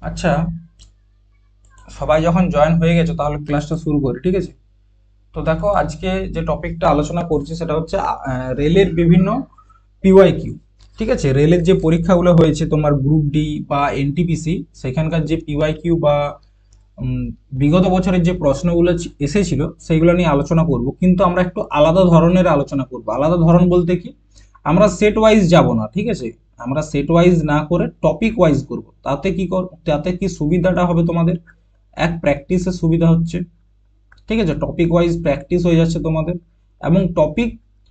আচ্ছা, সবাই যখন জয়েন হয়ে গেছে তাহলে ক্লাসটা শুরু করি, ঠিক আছে? তো দেখো, আজকে যে টপিকটা আলোচনা করছি সেটা হচ্ছে রেলের বিভিন্ন পিওয়াই কিউ। ঠিক আছে, রেলের যে পরীক্ষাগুলো হয়েছে তোমার গ্রুপ ডি বা এনটিপিসি, সেখানকার যে পিওয়াই কিউ বা উম, বিগত বছরের যে প্রশ্নগুলো এসেছিল সেইগুলো নিয়ে আলোচনা করব, কিন্তু আমরা একটু আলাদা ধরনের আলোচনা করব। আলাদা ধরন বলতে কি, আমরা সেট ওয়াইজ যাব না, ঠিক আছে? আমরা সেট ওয়াইজ না করে টপিক ওয়াইজ করব। তাতে কি সুবিধাটা হবে তোমাদের, এক প্র্যাকটিসের সুবিধা হচ্ছে, ঠিক আছে? টপিক ওয়াইজ প্র্যাকটিস হয়ে যাচ্ছে তোমাদের, এবং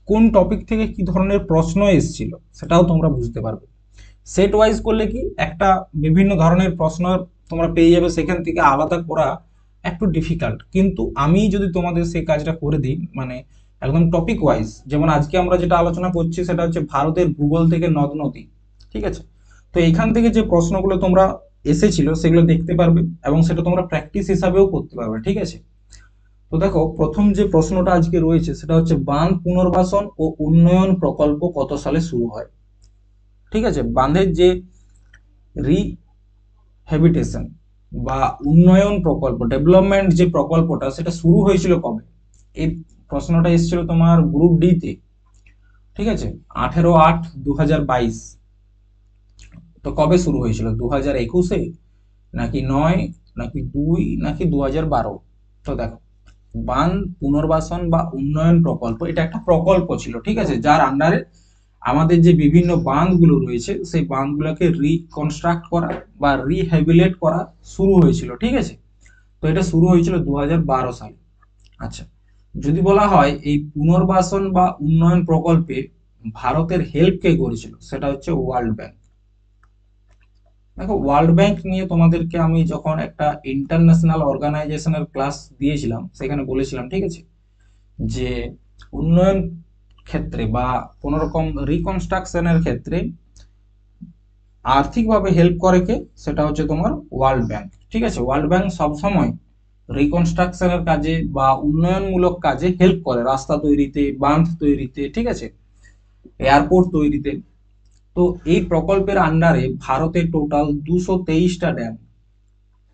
কোন টপিক থেকে কি ধরনের প্রশ্ন এসেছিল সেটাও তোমরা বুঝতে পারবে। সেট ওয়াইজ করলে কি, একটা বিভিন্ন ধরনের প্রশ্ন তোমরা পেয়ে যাবে, সেখান থেকে আলাদা করা একটু ডিফিকাল্ট। কিন্তু আমি যদি তোমাদের সেই কাজটা করে দিই, মানে একদম টপিক ওয়াইজ, যেমন আজকে আমরা যেটা আলোচনা করছি সেটা হচ্ছে ভারতের ভূগোল থেকে নদ নদী, ঠিক আছে? তো এইখান থেকে যে প্রশ্নগুলো তোমরা এসেছিল সেগুলো দেখতে পারবে, এবং সেটা তোমরা প্র্যাকটিস হিসাবেও করতে পারবে, ঠিক আছে? তো দেখো, প্রথম যে প্রশ্নটা আজকে রয়েছে সেটা হচ্ছে বাঁধ পুনর্বাসন ও উন্নয়ন প্রকল্প কত সালে শুরু হয়? ঠিক আছে, বাঁধের যে রিহ্যাবিটেশন বা উন্নয়ন প্রকল্প, ডেভেলপমেন্ট যে প্রকল্পটা, সেটা শুরু হয়েছিল কবে? এই প্রশ্নটা এসেছিল তোমার গ্রুপ ডি তে, ঠিক আছে? 18/8/2022। তো কবে শুরু হয়েছিল, 2021-এ, নাকি 9, নাকি 2, নাকি 2012? তো দেখো, বাঁধ পুনর্বাসন বা উন্নয়ন প্রকল্প এটা একটা প্রকল্প ছিল, ঠিক আছে, যার আন্ডারে আমাদের যে বিভিন্ন বাঁধগুলো রয়েছে সেই বাঁধগুলোকে রিকনস্ট্রাক্ট করা বা রিহ্যাবিলিটেট করা শুরু হয়েছিল, ঠিক আছে? তো এটা শুরু হয়েছিল 2012 সালে। আচ্ছা, যদি বলা হয় এই পুনর্বাসন বা উন্নয়ন প্রকল্পে ভারতের হেল্প কে করেছিল, সেটা হচ্ছে ওয়ার্ল্ড ব্যাংক। দেখো, ওয়ার্ল্ড ব্যাংক নিয়ে তোমাদেরকে আমি যখন একটা ইন্টারন্যাশনাল অর্গানাইজেশনের ক্লাস দিয়েছিলাম সেখানে বলেছিলাম, ঠিক আছে, যে উন্নয়ন ক্ষেত্রে বা কোন রকম রিকনস্ট্রাকশনের ক্ষেত্রে আর্থিকভাবে হেল্প করে কে, সেটা হচ্ছে তোমার ওয়ার্ল্ড ব্যাংক, ঠিক আছে? ওয়ার্ল্ড ব্যাংক সবসময় রিকনস্ট্রাকশনের কাজে বা উন্নয়নমূলক কাজে হেল্প করে, রাস্তা তৈরিতে, বাঁধ তৈরিতে, ঠিক আছে, এয়ারপোর্ট তৈরিতে। তো এই প্রকল্পের আন্ডারে ভারতে টোটাল 223টা ড্যাম,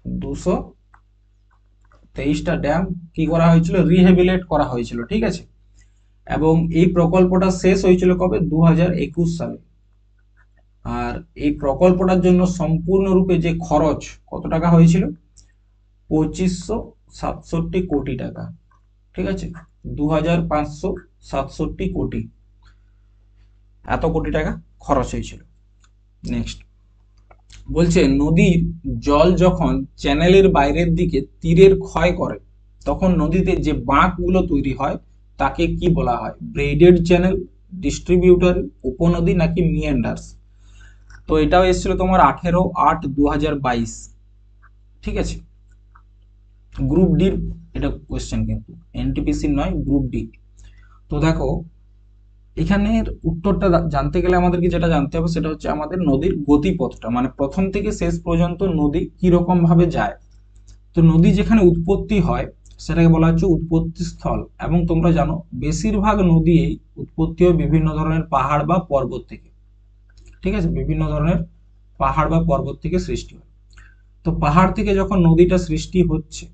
223টা ড্যাম কি করা হয়েছিল, রিহেবিলেট করা হয়েছিল, ঠিক আছে? এবং এই প্রকল্পটা শেষ হয়েছিল কবে, 2021 সালে। আর এই প্রকল্পটার জন্য সম্পূর্ণরূপে যে খরচ কত টাকা হয়েছিল, 2567 কোটি টাকা, ঠিক আছে? 2567 কোটি, এত কোটি টাকা খরচ হয়েছিল। নেক্সট বলছে, নদীর জল যখন চ্যানেলের বাইরের দিকে তীরের ক্ষয় করে, তখন নদীতে যে বাঁকগুলো তৈরি হয় তাকে কি বলা হয়? ব্রেডেড চ্যানেল, ডিস্ট্রিবিউটর, উপনদী, নাকি মিয়ান্ডার্স? তো এটাও এসেছিল তোমার 18/8/2022, ঠিক আছে? গ্রুপ ডির এটা কোয়েশ্চেন, কিন্তু এনটিপিসি নয়, গ্রুপ ডি। তো দেখো, এখানের উত্তরটা জানতে গেলে আমাদেরকে যেটা জানতে হবে সেটা হচ্ছে আমাদের নদীর গতিপথটা, মানে প্রথম থেকে শেষ পর্যন্ত নদী কিরকম ভাবে যায়। তো নদী যেখানে উৎপত্তি হয় সেটাকে বলা হচ্ছে উৎপত্তি স্থল, এবং তোমরা জানো বেশিরভাগ নদী উৎপত্তি হয় বিভিন্ন ধরনের পাহাড় বা পর্বত থেকে, ঠিক আছে? বিভিন্ন ধরনের পাহাড় বা পর্বত থেকে সৃষ্টি হয়। তো পাহাড় থেকে যখন নদীটা সৃষ্টি হচ্ছে,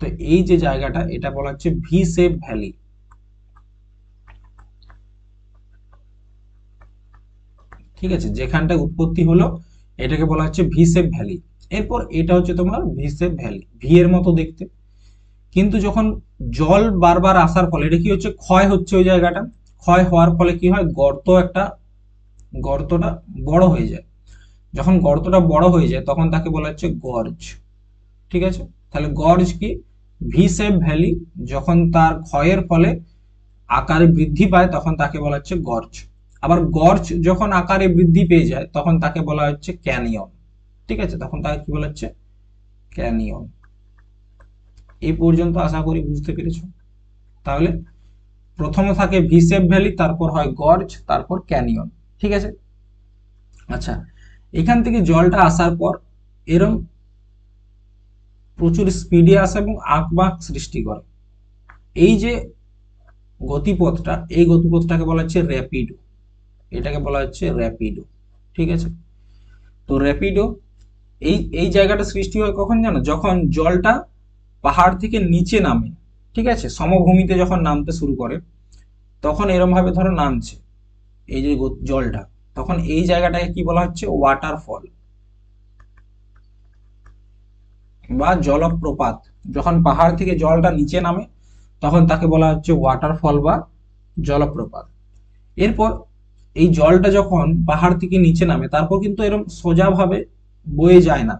তো এই যে জায়গাটা এটা বলা হচ্ছে ভি শেপ ভ্যালি, ঠিক আছে? যেখানটা উৎপত্তি হলো এটাকে বলা হচ্ছে ভি শেপ ভ্যালি। এরপর এটা হচ্ছে তোমার ভি শেপ ভ্যালি, ভি এর মতো দেখতে। কিন্তু যখন জল বারবার আসার ফলে এটা কি হচ্ছে, ক্ষয় হচ্ছে ওই জায়গাটা। ক্ষয় হওয়ার ফলে কি হয়, গর্তটা বড় হয়ে যায়। যখন গর্তটা বড় হয়ে যায় তখন তাকে বলা হচ্ছে গর্জ, ঠিক আছে? তাহলে গর্জ কি, ভি শেপ ভ্যালি যখন তার ক্ষয়ের ফলে আকারে বৃদ্ধি পায় তখন তাকে বলা হচ্ছে গর্জ। আবার গর্জ যখন আকারে বৃদ্ধি পেয়ে যায় তখন তাকে বলা হচ্ছে ক্যানিয়ন, ঠিক আছে? তখন তাকে কি বলা হচ্ছে, ক্যানিয়ন। এই পর্যন্ত আশা করি বুঝতে পেরেছো। তাহলে প্রথমে থাকে ভি শেপ ভ্যালি, তারপর হয় গর্জ, তারপর ক্যানিয়ন, ঠিক আছে? আচ্ছা, এখান থেকে জলটা আসার পর এরম প্রচুর স্পিডে আসে এবং আঁকবাঁক সৃষ্টি করে। এই যে গতিপথটা, এই গতিপথটাকে বলা হচ্ছে র্যাপিডো, এটাকে বলা হচ্ছে র্যাপিডো, ঠিক আছে? তো র্যাপিডো এই এই জায়গাটা সৃষ্টি হয় কখন জানো, যখন জলটা পাহাড় থেকে নিচে নামে, ঠিক আছে, সমভূমিতে যখন নামতে শুরু করে, তখন এরম ভাবে ধরো নামছে এই যে জলটা, তখন এই জায়গাটাকে কি বলা হচ্ছে, ওয়াটারফল বা জলপ্রপাত। যখন পাহাড় থেকে জলটা নিচে নামে তখন তাকে বলা হচ্ছে ওয়াটারফল বা জলপ্রপাত। এরপর এই জলটা যখন পাহাড় থেকে নিচে নামে তারপর কিন্তু এরকম সোজাভাবে বয়ে যায় না,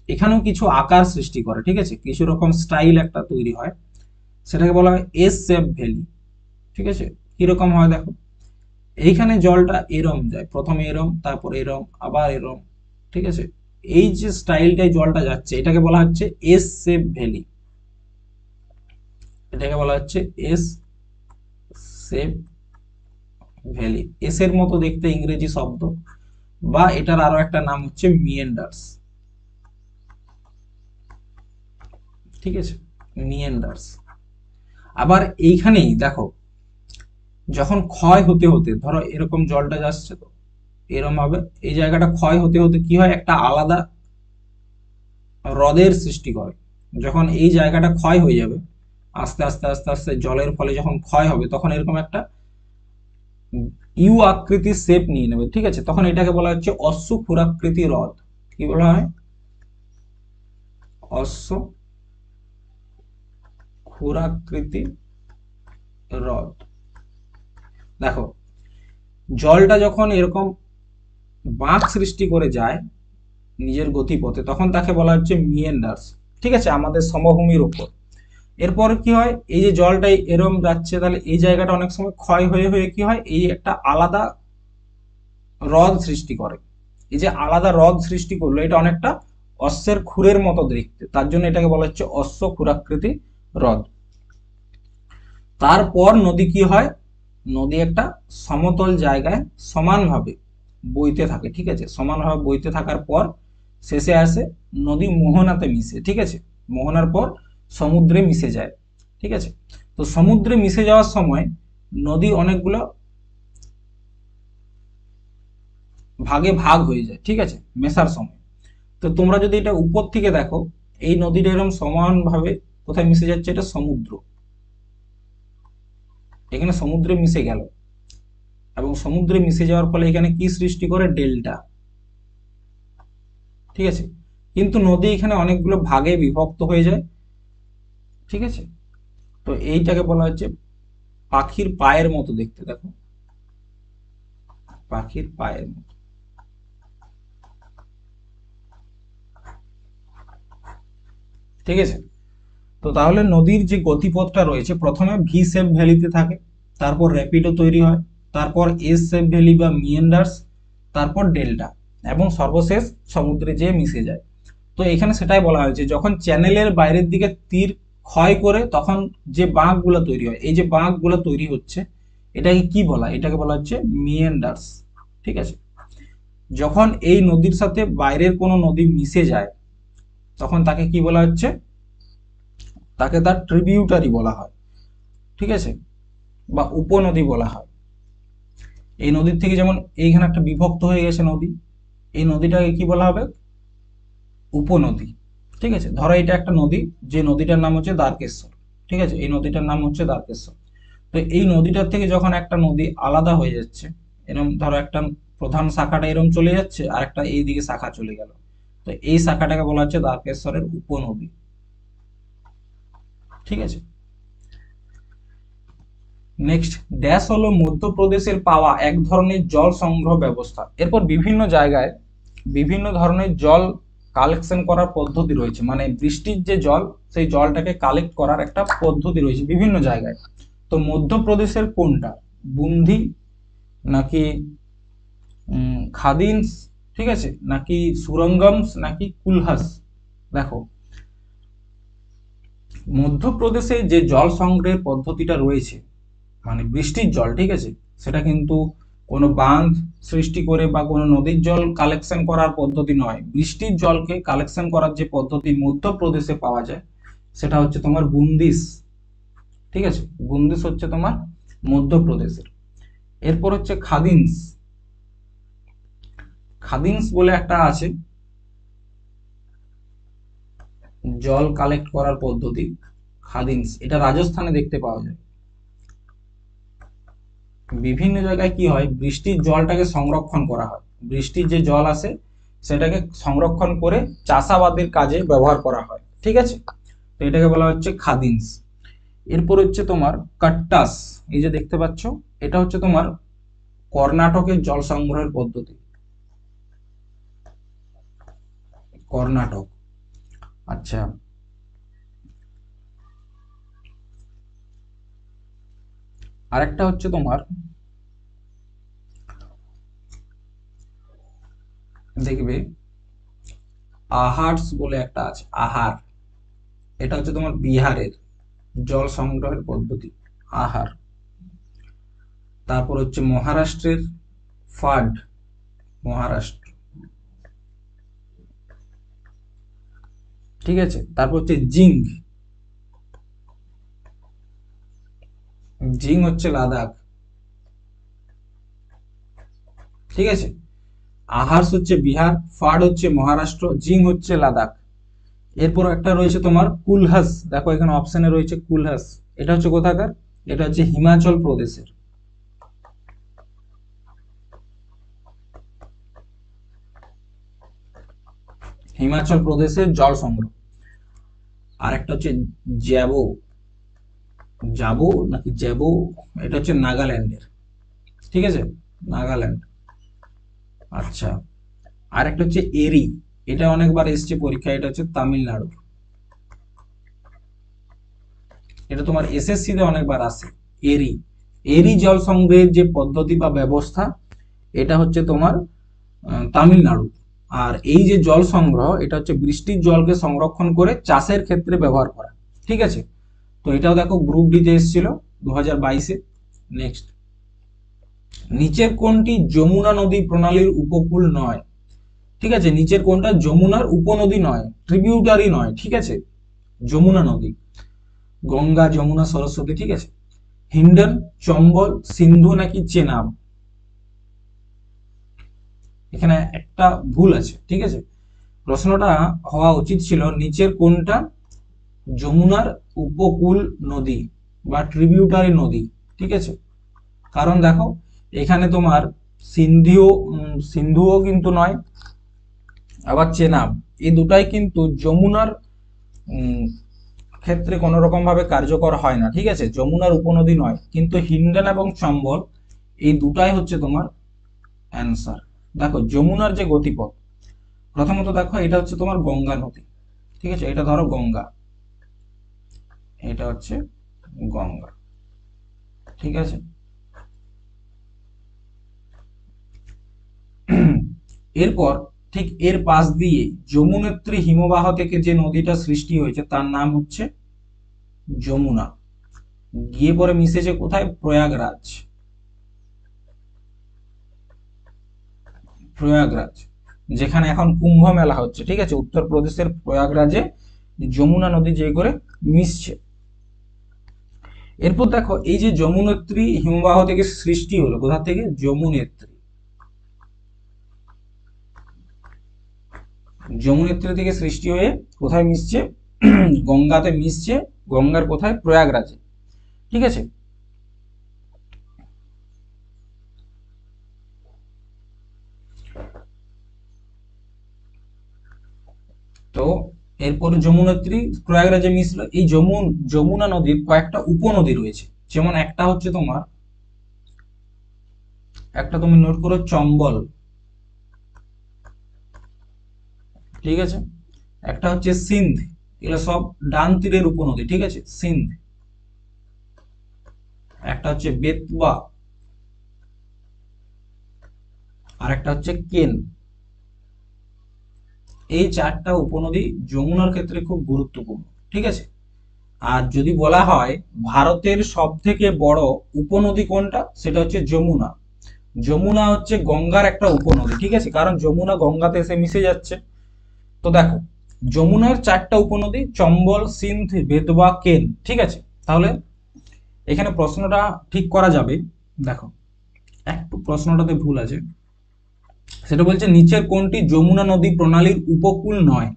এখানেও কিছু আকার সৃষ্টি করে, ঠিক আছে, কিছু রকম স্টাইল একটা তৈরি হয়, সেটাকে বলা হয় এস শেপ ভ্যালি। ঠিক আছে, কিরকম হয় দেখো, এইখানে জলটা এরম যায়, প্রথমে এরম, তারপর এরম, আবার এরম, ঠিক আছে, এই যে স্টাইলটাই জলটা যাচ্ছে এটাকে বলা হচ্ছে এস শেপ ভ্যালি, এটাকে বলা হচ্ছে এস শেপ ভ্যালি, এস এর মতো দেখতে ইংরেজি শব্দ, বা এটার আরো একটা নাম হচ্ছে মিয়েন্ডার্স। ঠিক আছে, মিয়েন্ডার্স। আবার এইখানেই দেখো, যখন ক্ষয় হতে হতে ধরো এরকম জলটা যাচ্ছে, তো এরকম ভাবে এই জায়গাটা ক্ষয় হতে হতে কি হয়, একটা আলাদা হ্রদের সৃষ্টি করে। যখন এই জায়গাটা ক্ষয় হয়ে যাবে, আস্তে আস্তে আস্তে আস্তে জলের ফলে যখন ক্ষয় হবে তখন এরকম একটা ইউ আকৃতির শেপ নিয়ে নেবে, ঠিক আছে, তখন এটাকে বলা হচ্ছে অশ্ব ক্ষুরাকৃতি হ্রদ। কি বলা হয়, অশ্ব ক্ষুরাকৃতি হ্রদ। দেখো, জলটা যখন এরকম বাঁক সৃষ্টি করে যায় নিজের গতিপথে তখন তাকে বলা হচ্ছে মিয়েন্ডার্স, ঠিক আছে, আমাদের সমভূমির উপর। এরপর কি হয়, এই যে জলটাই এরম যাচ্ছে, তাহলে এই জায়গাটা অনেক সময় ক্ষয় হয়ে হয়ে কি হয়, এই একটা আলাদা হ্রদ সৃষ্টি করে। এই যে আলাদা হ্রদ সৃষ্টি করলো এটা অনেকটা অশ্বের খুরের মতো দেখতে, তার জন্য এটাকে বলা হচ্ছে অশ্ব ক্ষুরাকৃতি হ্রদ। তারপর নদী কি হয়, নদী একটা সমতল জায়গায় সমানভাবে বইতে থাকে, ঠিক আছে, সমানভাবে বইতে থাকার পর শেষে আসে নদী মোহনাতে মিশে, ঠিক আছে, মোহনার পর সমুদ্রে মিশে যায়। ঠিক আছে, তো সমুদ্রে মিশে যাওয়ার সময় নদী অনেকগুলো ভাগে ভাগ হয়ে যায়, ঠিক আছে, মেশার সময়। তো তোমরা যদি এটা উপর থেকে দেখো, এই নদীটা এরকম সমানভাবে কোথায় মিশে যাচ্ছে, এটা সমুদ্র, এখানে সমুদ্রে মিশে গেল, এবং সমুদ্রে মিশে যাওয়ার ফলে এখানে কি সৃষ্টি করে, ডেল্টা। ঠিক আছে, কিন্তু নদী এখানে অনেকগুলো ভাগে বিভক্ত হয়ে যায়। ঠিক আছে, তো এইটাকে বলা হচ্ছে পাখির পায়ের মতো দেখতে, দেখো, পাখির পায়ের মতো। ঠিক আছে, তো তাহলে নদীর যে গতিপথটা রয়েছে প্রথমে ভি শেপ ভ্যালিতে থাকে, তারপর র্যাপিডো তৈরি হয়, তারপর এস শেপ ভ্যালি বা মিয়েন্ডার্স, তারপর ডেল্টা, এবং সর্বশেষ সমুদ্রে যেয়ে মিশে যায়। তো এখানে সেটাই বলা হয়েছে, যখন চ্যানেলের বাইরের দিকে তীর ক্ষয় করে তখন যে বাঁকগুলো তৈরি হয়, এই যে বাঁকগুলো তৈরি হচ্ছে এটাকে কি বলা, এটাকে বলা হচ্ছে মিয়েন্ডার্স। ঠিক আছে, যখন এই নদীর সাথে বাইরের কোনো নদী মিশে যায় তখন তাকে কি বলা হচ্ছে, তাকে তার ট্রিবিউটারি বলা হয়, ঠিক আছে, বা উপনদী বলা হয়। এই নদীর থেকে যেমন এইখানে একটা বিভক্ত হয়ে গেছে নদী, এই নদীটাকে কি বলা হবে, উপনদী। ঠিক আছে, ধরো এটা একটা নদী, যে নদীটার নাম হচ্ছে দ্বারকেশ্বর, ঠিক আছে, এই নদীটার নাম হচ্ছে দ্বারকেশ্বর। তো এই নদীটার থেকে যখন একটা নদী আলাদা হয়ে যাচ্ছে, এরকম ধরো একটা প্রধান শাখাটা এরকম চলে যাচ্ছে আর একটা এইদিকে শাখা চলে গেল, তো এই শাখাটাকে বলা হচ্ছে দ্বারকেশ্বরের উপনদী। ঠিক আছে, নেক্সট, ড্যাশ হলো মধ্যপ্রদেশের পাওয়া এক ধরনের জল সংগ্রহ ব্যবস্থা। এরপর বিভিন্ন জায়গায় বিভিন্ন ধরনের জল কালেকশন করার পদ্ধতি রয়েছে, মানে বৃষ্টির যে জল সেই জলটাকে কালেক্ট করার একটা পদ্ধতি রয়েছে বিভিন্ন জায়গায়। তো মধ্যপ্রদেশের কোনটা, বুন্ধি নাকি খাদিনস, ঠিক আছে, নাকি সুরঙ্গমস নাকি কুলহাস। দেখো, মধ্যপ্রদেশে যে জল সংগ্রহের পদ্ধতিটা রয়েছে, মানে বৃষ্টির জল, ঠিক আছে, সেটা কিন্তু কোনো বাঁধ সৃষ্টি করে বা কোনো নদীর জল কালেকশন করার পদ্ধতি নয়, বৃষ্টির জলকে কালেকশন করার যে পদ্ধতি মধ্যপ্রদেশে পাওয়া যায় সেটা হচ্ছে তোমার বুন্দিস। ঠিক আছে, বুন্দিস হচ্ছে তোমার মধ্যপ্রদেশের। এরপর হচ্ছে খাদিনস, খাদিনস বলে একটা আছে, জল কালেক্ট করার পদ্ধতি খাদিন্স, এটা রাজস্থানে দেখতে পাওয়া যায়। বিভিন্ন জায়গায় কি হয়, বৃষ্টির জলটাকে সংরক্ষণ করা হয়, বৃষ্টির যে জল আসে সেটাকে সংরক্ষণ করে চাষাবাদের কাজে ব্যবহার করা হয়, ঠিক আছে। তো এটাকে বলা হচ্ছে খাদিন্স। এরপর হচ্ছে তোমার কাট্টাস, এই যে দেখতে পাচ্ছ, এটা হচ্ছে তোমার কর্ণাটকের জল সংগ্রহের পদ্ধতি, কর্ণাটক। আচ্ছা, আরেকটা হচ্ছে তোমার দেখবে আহারস বলে একটা আছে, আহার, এটা হচ্ছে তোমার বিহারের জল সংগ্রহের পদ্ধতি, আহার। তারপর হচ্ছে মহারাষ্ট্রের ফাড, মহারাষ্ট্র, ঠিক আছে। তারপর হচ্ছে জিং, জিং হচ্ছে লাদাখ, ঠিক আছে। আহার্স হচ্ছে বিহার, ফাড হচ্ছে মহারাষ্ট্র, জিং হচ্ছে লাদাখ। এরপর একটা রয়েছে তোমার কুলহাস, দেখো এখানে অপশনে রয়েছে কুলহাস, এটা হচ্ছে কোথাকার, এটা হচ্ছে হিমাচল প্রদেশের, হিমাচল প্রদেশের জল সংগ্রহ। আর একটা হচ্ছে জ্যাবো, যাবো নাকি জ্যাবো, এটা হচ্ছে নাগাল্যান্ডের, ঠিক আছে, নাগাল্যান্ড। আচ্ছা, আর একটা হচ্ছে এরি, এটা অনেকবার এসছে পরীক্ষা, এটা হচ্ছে তামিলনাড়ু, এটা তোমার এসএসসি তে অনেকবার আসে। এরি, এরি জল সংগ্রহের যে পদ্ধতি বা ব্যবস্থা, এটা হচ্ছে তোমার তামিলনাড়ু। আর এই যে জল সংগ্রহ, এটা হচ্ছে বৃষ্টির জলকে সংরক্ষণ করে চাষের ক্ষেত্রে ব্যবহার করা, ঠিক আছে। তো এটাও দেখো গ্রুপ ডি তে এসেছিল 2022-এ। নেক্সট, নিচের কোনটি যমুনা নদী প্রণালীর উপকূল নয়, ঠিক আছে, নিচের কোনটা যমুনার উপনদী নয়, ট্রিবিউটারি নয়, ঠিক আছে, যমুনা নদী, গঙ্গা, যমুনা, সরস্বতী, ঠিক আছে। হিন্ডন, চম্বল, সিন্ধু নাকি চেনাব, এখানে একটা ভুল আছে, ঠিক আছে। প্রশ্নটা হওয়া উচিত ছিল নিচের কোনটা যমুনার উপকূল নদী বা ট্রিবিউটারি নদী, ঠিক আছে। কারণ দেখো এখানে তোমার সিন্ধুও কিন্তু নয়, আবার চেনাব, এই দুটাই কিন্তু যমুনার ক্ষেত্রে কোনো রকম ভাবে কার্যকর হয় না, ঠিক আছে, যমুনার উপনদী নয়। কিন্তু হিন্ডন এবং চম্বল এই দুটাই হচ্ছে তোমার অ্যান্সার। দেখো যমুনার যে গতিপথ, প্রথমত দেখো এটা হচ্ছে তোমার গঙ্গা নদী, ঠিক আছে, এটা ধরো গঙ্গা, এটা হচ্ছে গঙ্গা, ঠিক আছে। এরপর ঠিক এর পাশ দিয়ে যমুনেত্রী হিমবাহ থেকে যে নদীটা সৃষ্টি হয়েছে তার নাম হচ্ছে যমুনা, গিয়ে পরে মিশেছে কোথায়, প্রয়াগরাজ, প্রয়াগরাজ, যেখানে এখন কুম্ভ মেলা হচ্ছে, ঠিক আছে, উত্তরপ্রদেশের প্রয়াগরাজে যমুনা নদী যে করে মিশছে। এরপর দেখো এই যে যমুনেত্রী হিমবাহ থেকে সৃষ্টি হলো, কোথা থেকে, যমুনেত্রী, যমুনেত্রী থেকে সৃষ্টি হয়ে কোথায় মিশছে, গঙ্গাতে মিশছে, গঙ্গার কোথায়, প্রয়াগরাজে, ঠিক আছে। তো এরপর যমুনেত্রী প্রয়াগরাজে মিশলো। এই যমুনা নদীর কয়েকটা উপনদী রয়েছে, যেমন একটা হচ্ছে তোমার, একটা তুমি নোট করো চম্বল, ঠিক আছে, একটা হচ্ছে সিন্ধ, এগুলো সব ডান তীরের উপনদী, ঠিক আছে, সিন্ধ, একটা হচ্ছে বেতবা, আর একটা হচ্ছে কেন। এই চারটা উপনদী যমুনার ক্ষেত্রে খুব গুরুত্বপূর্ণ, ঠিক আছে। আর যদি বলা হয় ভারতের সব থেকে বড় উপনদী কোনটা, সেটা হচ্ছে যমুনা। যমুনা হচ্ছে গঙ্গার একটা উপনদী, ঠিক আছে, কারণ যমুনা গঙ্গাতে এসে মিশে যাচ্ছে। তো দেখো যমুনার চারটা উপনদী, চম্বল, সিন্ধ, বেতবা, কেন, ঠিক আছে। তাহলে এখানে প্রশ্নটা ঠিক করা যাবে। দেখো একটু প্রশ্নটাতে ভুল আছে, সেটা বলছে নিচের কোনটি যমুনা নদী প্রণালীর উপকূল নয়,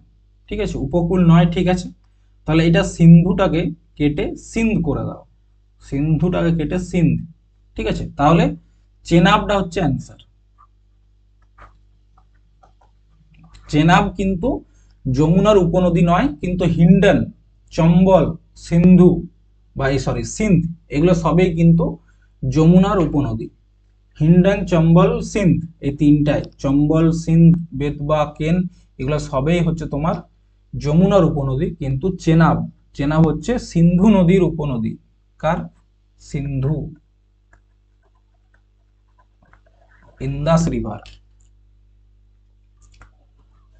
ঠিক আছে, উপকূল নয়, ঠিক আছে। তাহলে এটা সিন্ধুটাকে কেটে সিন্ধ করে দাও, সিন্ধুটাকে কেটে সিন্ধ, ঠিক আছে। তাহলে চেনাবটা হচ্ছে অ্যান্সার। চেনাব কিন্তু যমুনার উপনদী নয়, কিন্তু হিন্ডন, চম্বল, সিন্ধু বা সরি সিন্ধ, এগুলো সবই কিন্তু যমুনার উপনদী। হিন্ডন, চম্বল, সিন্ধ, এই তিনটাই, চম্বল, সিন্ধ, বেতবা, কেন, এগুলো সবই হচ্ছে তোমার যমুনার উপনদী। কিন্তু চেনাব, চেনাব হচ্ছে সিন্ধু নদীর উপনদী। কার? সিন্ধু, ইন্দাস রিভার।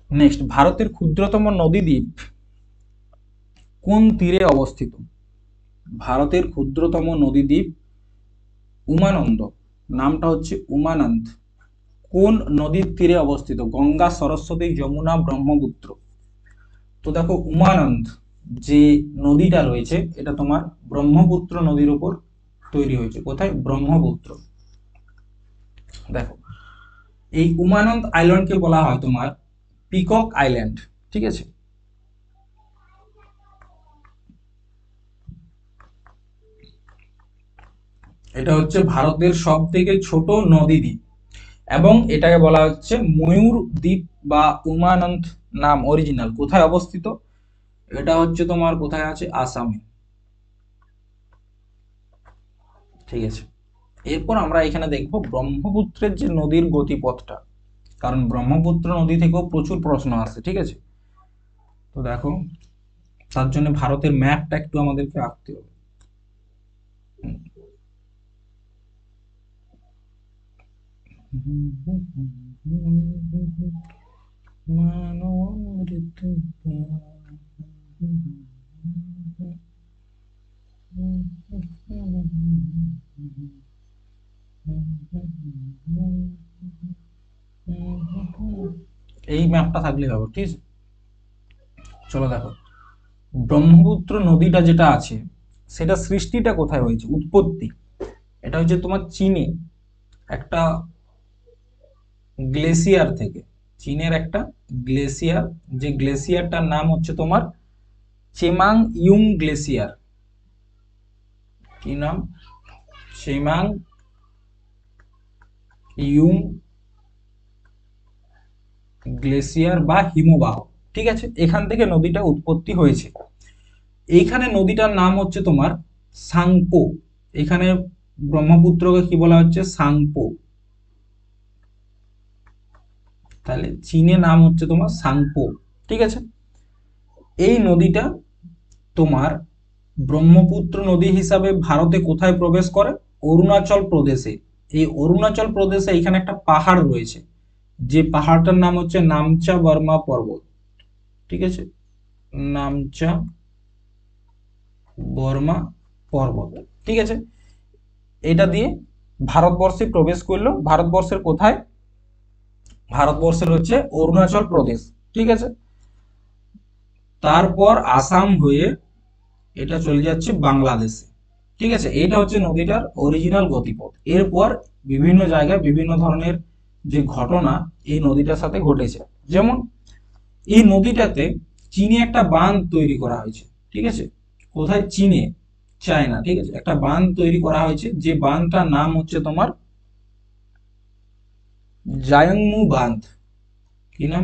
নেক্সট, ভারতের ক্ষুদ্রতম নদী দ্বীপ কোন তীরে অবস্থিত? ভারতের ক্ষুদ্রতম নদী দ্বীপ উমানন্দ, নামটা হচ্ছে উমানন্দ, কোন নদীর তীরে অবস্থিত? গঙ্গা, সরস্বতী, যমুনা, ব্রহ্মপুত্র। তো দেখো উমানন্দ যে নদীটা রয়েছে এটা তোমার ব্রহ্মপুত্র নদীর উপর তৈরি হয়েছে। কোথায়? ব্রহ্মপুত্র। দেখো এই উমানন্দ আইল্যান্ডকে বলা হয় তোমার পিকক আইল্যান্ড, ঠিক আছে। এটা হচ্ছে ভারতের সব থেকে ছোট নদী দ্বীপ এবং এটাকে বলা হচ্ছে ময়ূর দ্বীপ বা উমানন্দ নাম অরিজিনাল। কোথায় অবস্থিত? এটা হচ্ছে তোমার কোথায় আছে? আসামে, ঠিক আছে। এরপর আমরা এখানে দেখব ব্রহ্মপুত্রের যে নদীর গতিপথটা, কারণ ব্রহ্মপুত্র নদী থেকেও প্রচুর প্রশ্ন আসে, ঠিক আছে। তো দেখো তার জন্য ভারতের ম্যাপটা একটু আমাদেরকে আঁকতে হবে। এই ম্যাপটা থাকলে হবে, ঠিক আছে। চলো দেখো ব্রহ্মপুত্র নদীটা যেটা আছে সেটা সৃষ্টিটা কোথায় হয়েছে, উৎপত্তি? এটা হচ্ছে তোমার চীনে একটা গ্লেসিয়ার থেকে, চীনের একটা গ্লেসিয়ার, যে গ্লেসিয়ারটার নাম হচ্ছে তোমার চেমাং ইয়ুং গ্লেসিয়ার। কি নাম? চেমাং ইয়ুং গ্লেসিয়ার বা হিমবাহ, ঠিক আছে। এখান থেকে নদীটা উৎপত্তি হয়েছে। এইখানে নদীটার নাম হচ্ছে তোমার সাংপো। এখানে ব্রহ্মপুত্রকে কি বলা হচ্ছে? সাংপো। তাহলে চীনে নাম হচ্ছে তোমার সাংপো, ঠিক আছে। এই নদীটা তোমার ব্রহ্মপুত্র নদী হিসাবে ভারতে কোথায় প্রবেশ করে? অরুণাচল প্রদেশে। এই অরুণাচল প্রদেশে এখানে একটা পাহাড় রয়েছে, যে পাহাড়টার নাম হচ্ছে নামচা বর্মা পর্বত, ঠিক আছে। নামচা বর্মা পর্বত, ঠিক আছে। এটা দিয়ে ভারতবর্ষে প্রবেশ করলো। ভারতবর্ষের কোথায়? ভারতবর্ষের হচ্ছে অরুণাচল প্রদেশ, ঠিক আছে। তারপর আসাম হয়ে এটা চলে যাচ্ছে বাংলাদেশে, ঠিক আছে। এটা হচ্ছে নদীটার অরিজিনাল গতিপথ। এরপর বিভিন্ন জায়গায় বিভিন্ন ধরনের যে ঘটনা এই নদীটার সাথে ঘটেছে, যেমন এই নদীটাতে চীনে একটা বাঁধ তৈরি করা হয়েছে, ঠিক আছে। কোথায়? চীনে, চায়না, ঠিক আছে। একটা বাঁধ তৈরি করা হয়েছে, যে বাঁধটার নাম হচ্ছে তোমার জায়ংমু বাঁধ। কি নাম?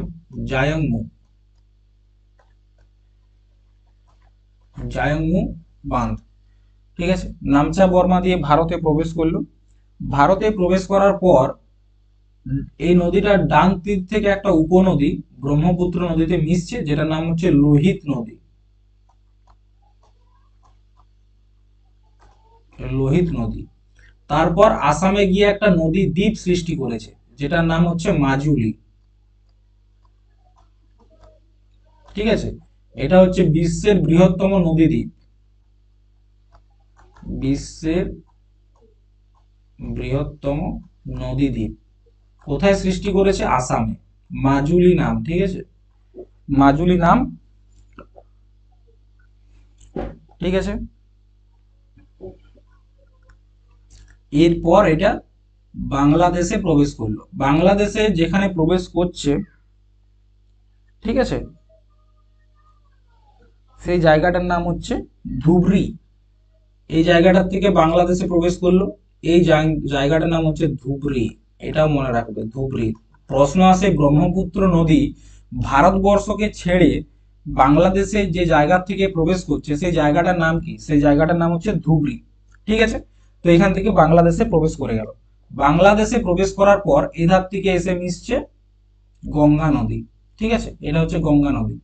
জায়ংমু, জায়ংমু বাঁধ, ঠিক আছে। নামচা বর্মা দিয়ে ভারতে প্রবেশ করলো। ভারতে প্রবেশ করার পর এই নদীটার ডান তীর থেকে একটা উপনদী ব্রহ্মপুত্র নদীতে মিশছে, যেটার নাম হচ্ছে লোহিত নদী, লোহিত নদী। তারপর আসামে গিয়ে একটা নদী দ্বীপ সৃষ্টি করেছে, যেটার নাম হচ্ছে মাজুলি, ঠিক আছে। এটা হচ্ছে বিশ্বের বৃহত্তম নদী দ্বীপ, বিশ্বের বৃহত্তম নদী দ্বীপ। কোথায় সৃষ্টি করেছে? আসামে, মাজুলি নাম, ঠিক আছে। মাজুলি নাম, ঠিক আছে। এরপর এটা বাংলাদেশে প্রবেশ করলো। বাংলাদেশে যেখানে প্রবেশ করছে, ঠিক আছে, সেই জায়গাটার নাম হচ্ছে ধুবড়ী। এই জায়গাটার থেকে বাংলাদেশে প্রবেশ করলো, এই জায়গাটার নাম হচ্ছে ধুবড়ী। এটাও মনে রাখবে, ধুবড়ী। প্রশ্ন আসে ব্রহ্মপুত্র নদী ভারতবর্ষকে ছেড়ে বাংলাদেশে যে জায়গা থেকে প্রবেশ করছে সেই জায়গাটার নাম কি? সেই জায়গাটার নাম হচ্ছে ধুবড়ী। ঠিক আছে, তো এখান থেকে বাংলাদেশে প্রবেশ করে গেল। বাংলাদেশে প্রবেশ করার পর এধার থেকে এসে মিশছে গঙ্গা নদী। ঠিক আছে, এটা হচ্ছে গঙ্গা নদী।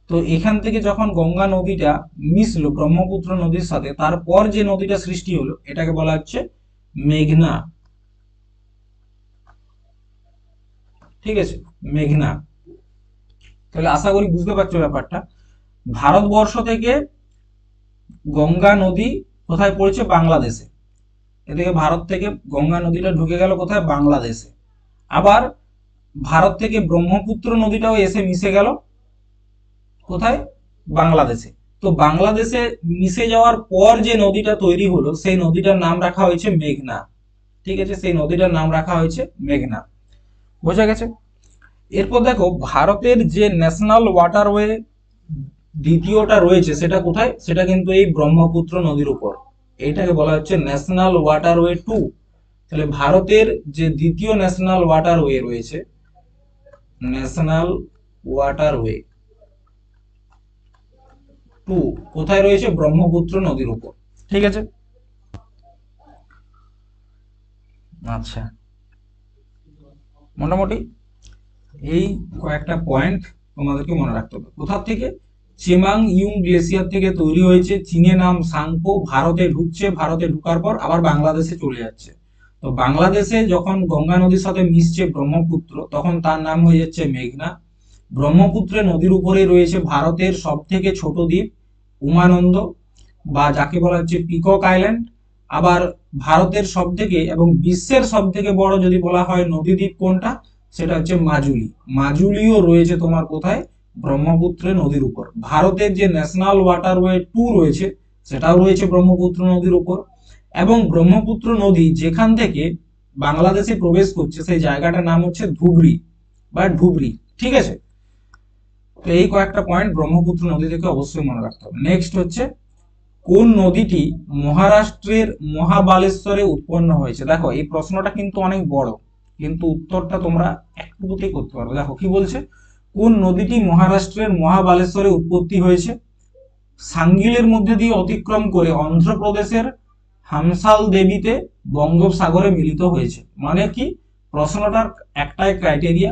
তো এখান থেকে যখন গঙ্গা নদীটা মিশলো ব্রহ্মপুত্র নদীর সাথে, তারপর যে নদীটা সৃষ্টি হলো এটাকে বলা হচ্ছে মেঘনা। ঠিক আছে, মেঘনা। তাহলে আশা করি বুঝতে পারছো ব্যাপারটা। ভারতবর্ষ থেকে গঙ্গা নদী কোথায় পড়ছে? বাংলাদেশে। এদিকে ভারত থেকে গঙ্গা নদীটা ঢুকে গেল কোথায়? বাংলাদেশে। আবার ভারত থেকে ব্রহ্মপুত্র নদীটাও এসে মিশে গেল কোথায়? বাংলাদেশে। তো বাংলাদেশে মিশে যাওয়ার পর যে নদীটা তৈরি হলো সেই নদীটার নাম রাখা হয়েছে মেঘনা। ঠিক আছে, সেই নদীটার নাম রাখা হয়েছে মেঘনা। বোঝা গেছে? এরপর দেখো, ভারতের যে ন্যাশনাল ওয়াটারওয়ে দ্বিতীয়টা রয়েছে সেটা কোথায়? সেটা কিন্তু এই ব্রহ্মপুত্র নদীর উপর। এইটাকে বলা হচ্ছে ন্যাশনাল ওয়াটারওয়ে 2। তাহলে ভারতের যে দ্বিতীয় ন্যাশনাল ওয়াটারওয়ে রয়েছে, ন্যাশনাল ওয়াটারওয়ে 2 কোথায় রয়েছে? ব্রহ্মপুত্র নদীর উপর। ঠিক আছে, আচ্ছা, মোটামুটি এই কয়েকটা পয়েন্ট তোমাদেরকে মনে রাখতে হবে। কোথা থেকে? চেমাং ইয়ুং গ্লেসিয়ার থেকে তৈরি হয়েছে, চীনে নাম সাংপো, ভারতে ঢুকছে, ভারতে ঢুকার পর আবার বাংলাদেশে চলে যাচ্ছে। তো বাংলাদেশে যখন গঙ্গা নদীর সাথে মিশছে ব্রহ্মপুত্র, তখন তার নাম হয়ে যাচ্ছে মেঘনা। ব্রহ্মপুত্রের নদীর উপরে রয়েছে ভারতের সব থেকে ছোট দ্বীপ উমানন্দ, বা যাকে বলা হচ্ছে পিকক আইল্যান্ড। আবার ভারতের সব থেকে এবং বিশ্বের সব থেকে বড় যদি বলা হয় নদীদ্বীপ কোনটা, সেটা হচ্ছে মাজুলি। মাজুলিও রয়েছে তোমার কোথায়? ব্রহ্মপুত্র নদীর উপর। ভারতের যে ন্যাশনাল ওয়াটারওয়ে 2 রয়েছে সেটাও রয়েছে ব্রহ্মপুত্র নদীর উপর। এবং ব্রহ্মপুত্র নদী যেখান থেকে বাংলাদেশে প্রবেশ করছে সেই জায়গাটার নাম হচ্ছে ধুবড়ী বা ধুবড়ী। ঠিক আছে, তো এই কয়েকটা পয়েন্ট ব্রহ্মপুত্র নদী থেকে অবশ্যই মনে রাখতে হবে। নেক্সট হচ্ছে, কোন নদীটি মহারাষ্ট্রের মহাবালেশ্বরে উৎপন্ন হয়েছে? দেখো এই প্রশ্নটা কিন্তু অনেক বড়, কিন্তু উত্তরটা তোমরা একটুকুতেই করতে পারো। দেখো কি বলছে, কোন নদীটি মহারাষ্ট্রের মহাবালেশ্বরে উৎপত্তি হয়েছে? সাঙ্গিলের মধ্যে দিয়ে অতিক্রম করে অন্ধ্রপ্রদেশের হামসাল দেবীতে বঙ্গোপসাগরে মিলিত হয়েছে। মানে কি? প্রশ্নটার একটাই ক্রাইটেরিয়া,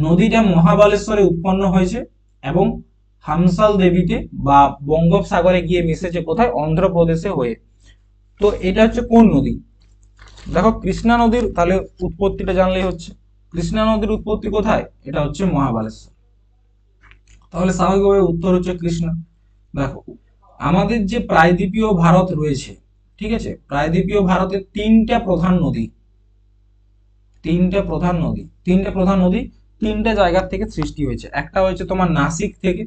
নদীটা মহাবালেশ্বরে উৎপন্ন হয়েছে এবং হামসাল দেবীতে বা বঙ্গোপসাগরে গিয়ে মিশেছে কোথায়? অন্ধ্রপ্রদেশে হয়ে। তো এটা হচ্ছে কোন নদী? দেখো কৃষ্ণা নদীর তাহলে উৎপত্তিটা জানলেই হচ্ছে। কৃষ্ণা নদীর উৎপত্তি কোথায়? এটা হচ্ছে মহাবালেশ্বর। তাহলে স্বাভাবিকভাবে উত্তর হচ্ছে কৃষ্ণা। দেখো আমাদের যে প্রায়দ্বীপীয় ভারত রয়েছে, ঠিক আছে, প্রায়দ্বীপীয় ভারতের তিনটা প্রধান নদী, তিনটা জায়গার থেকে সৃষ্টি হয়েছে। একটা হচ্ছে তোমার নাসিক থেকে,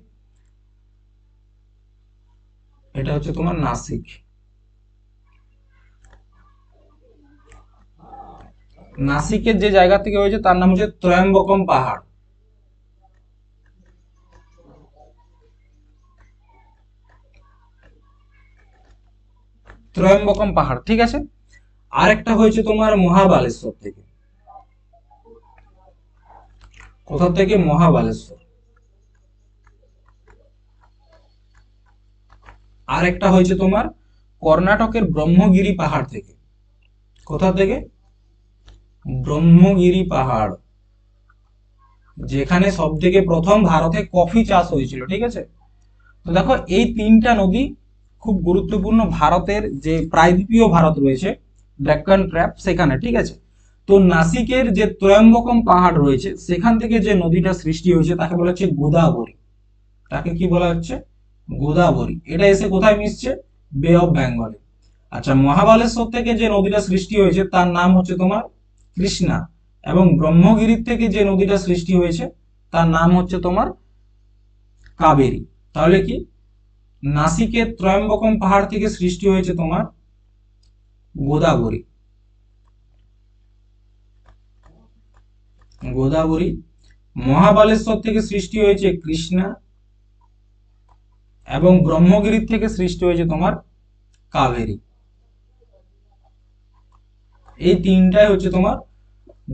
এটা হচ্ছে তোমার নাসিক। নাসিকের যে জায়গা থেকে হয়েছে তার নাম হচ্ছে ত্রয়ম্বকম পাহাড়। ত্রয়ম্বকম পাহাড়, ঠিক আছে। আরেকটা হয়েছে তোমার মহাবালেশ্বর থেকে। কোথা থেকে? মহাবালেশ্বর। আরেকটা হয়েছে তোমার কর্ণাটকের ব্রহ্মগিরি পাহাড় থেকে। কোথা থেকে? ব্রহ্মগিরি পাহাড়, যেখানে সব থেকে প্রথম ভারতে কফি চাষ হয়েছিল। ঠিক আছে, তো দেখো এই তিনটা নদী খুব গুরুত্বপূর্ণ ভারতের যে প্রায়দ্বীপীয় ভারত রয়েছে, ডেক্কান ট্র্যাপ, সেখানে। ঠিক আছে, তো নাসিকের যে ত্রয়ম্বকম পাহাড় রয়েছে সেখান থেকে যে নদীটা সৃষ্টি হয়েছে তাকে বলা হচ্ছে গোদাবরী। তাকে কি বলা হচ্ছে? গোদাবরী। এটা এসে কোথায় মিশছে? বে অফ বেঙ্গলে। আচ্ছা, মহাবালেশ্বর থেকে যে নদীটা সৃষ্টি হয়েছে তার নাম হচ্ছে তোমার কৃষ্ণা, এবং ব্রহ্মগিরির থেকে যে নদীটা সৃষ্টি হয়েছে তার নাম হচ্ছে তোমার কাবেরী। তাহলে কি, নাসিকের ত্রয়ম্বকম পাহাড় থেকে সৃষ্টি হয়েছে তোমার গোদাবরী, মহাবালেশ্বর থেকে সৃষ্টি হয়েছে কৃষ্ণা, এবং ব্রহ্মগিরির থেকে সৃষ্টি হয়েছে তোমার কাবেরী। এই তিনটাই হচ্ছে তোমার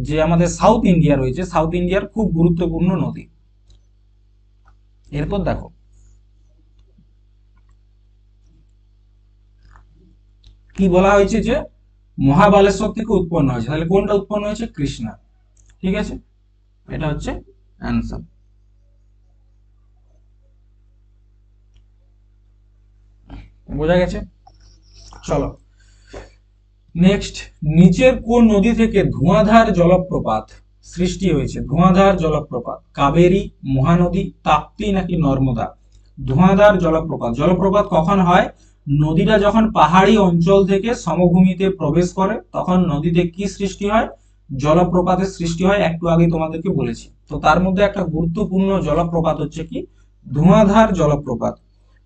যে আমাদের সাউথ ইন্ডিয়া রয়েছে, সাউথ ইন্ডিয়ার খুব গুরুত্বপূর্ণ নদী। এরপর দেখো কি বলা হয়েছে যে মহাবালেশ্বর থেকে উৎপন্ন হয়েছে, তাহলে কোনটা উৎপন্ন হয়েছে? কৃষ্ণা। ঠিক আছে, এটা হচ্ছে অ্যান্সার। বোঝা গেছে? চলো নেক্সট, নিচের কোন নদী থেকে ধোঁয়াধার জলপ্রপাত সৃষ্টি হয়েছে? ধোঁয়াধার জলপ্রপাত কাবেরী, মহানদী, তাপ্তি নাকি নর্মদা? ধোঁয়াধার জলপ্রপাত, জলপ্রপাত কখন হয়? নদীটা যখন পাহাড়ি অঞ্চল থেকে সমভূমিতে প্রবেশ করে তখন নদীতে কি সৃষ্টি হয়? জলপ্রপাতের সৃষ্টি হয়, একটু আগে তোমাদেরকে বলেছি। তো তার মধ্যে একটা গুরুত্বপূর্ণ জলপ্রপাত হচ্ছে কি? ধোঁয়াধার জলপ্রপাত।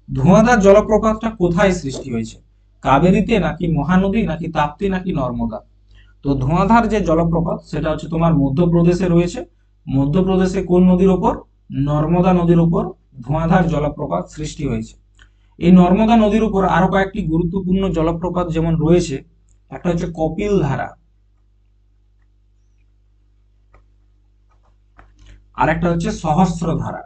ধোঁয়াধার জলপ্রপাতটা কোথায় সৃষ্টি হয়েছে? কাবেরীতে নাকি মহানদী নাকি তাপ্তি নাকি নর্মদা? তো ধোঁয়াধার যে জলপ্রপাত সেটা হচ্ছে তোমার মধ্যপ্রদেশে রয়েছে। মধ্যপ্রদেশে কোন নদীর ওপর? নর্মদা নদীর উপর ধোঁয়াধার জলপ্রপাত সৃষ্টি হয়েছে। এই নর্মদা নদীর উপর আরো কয়েকটি গুরুত্বপূর্ণ জলপ্রপাত যেমন রয়েছে, একটা হচ্ছে কপিল ধারা, আর একটা হচ্ছে সহস্রধারা।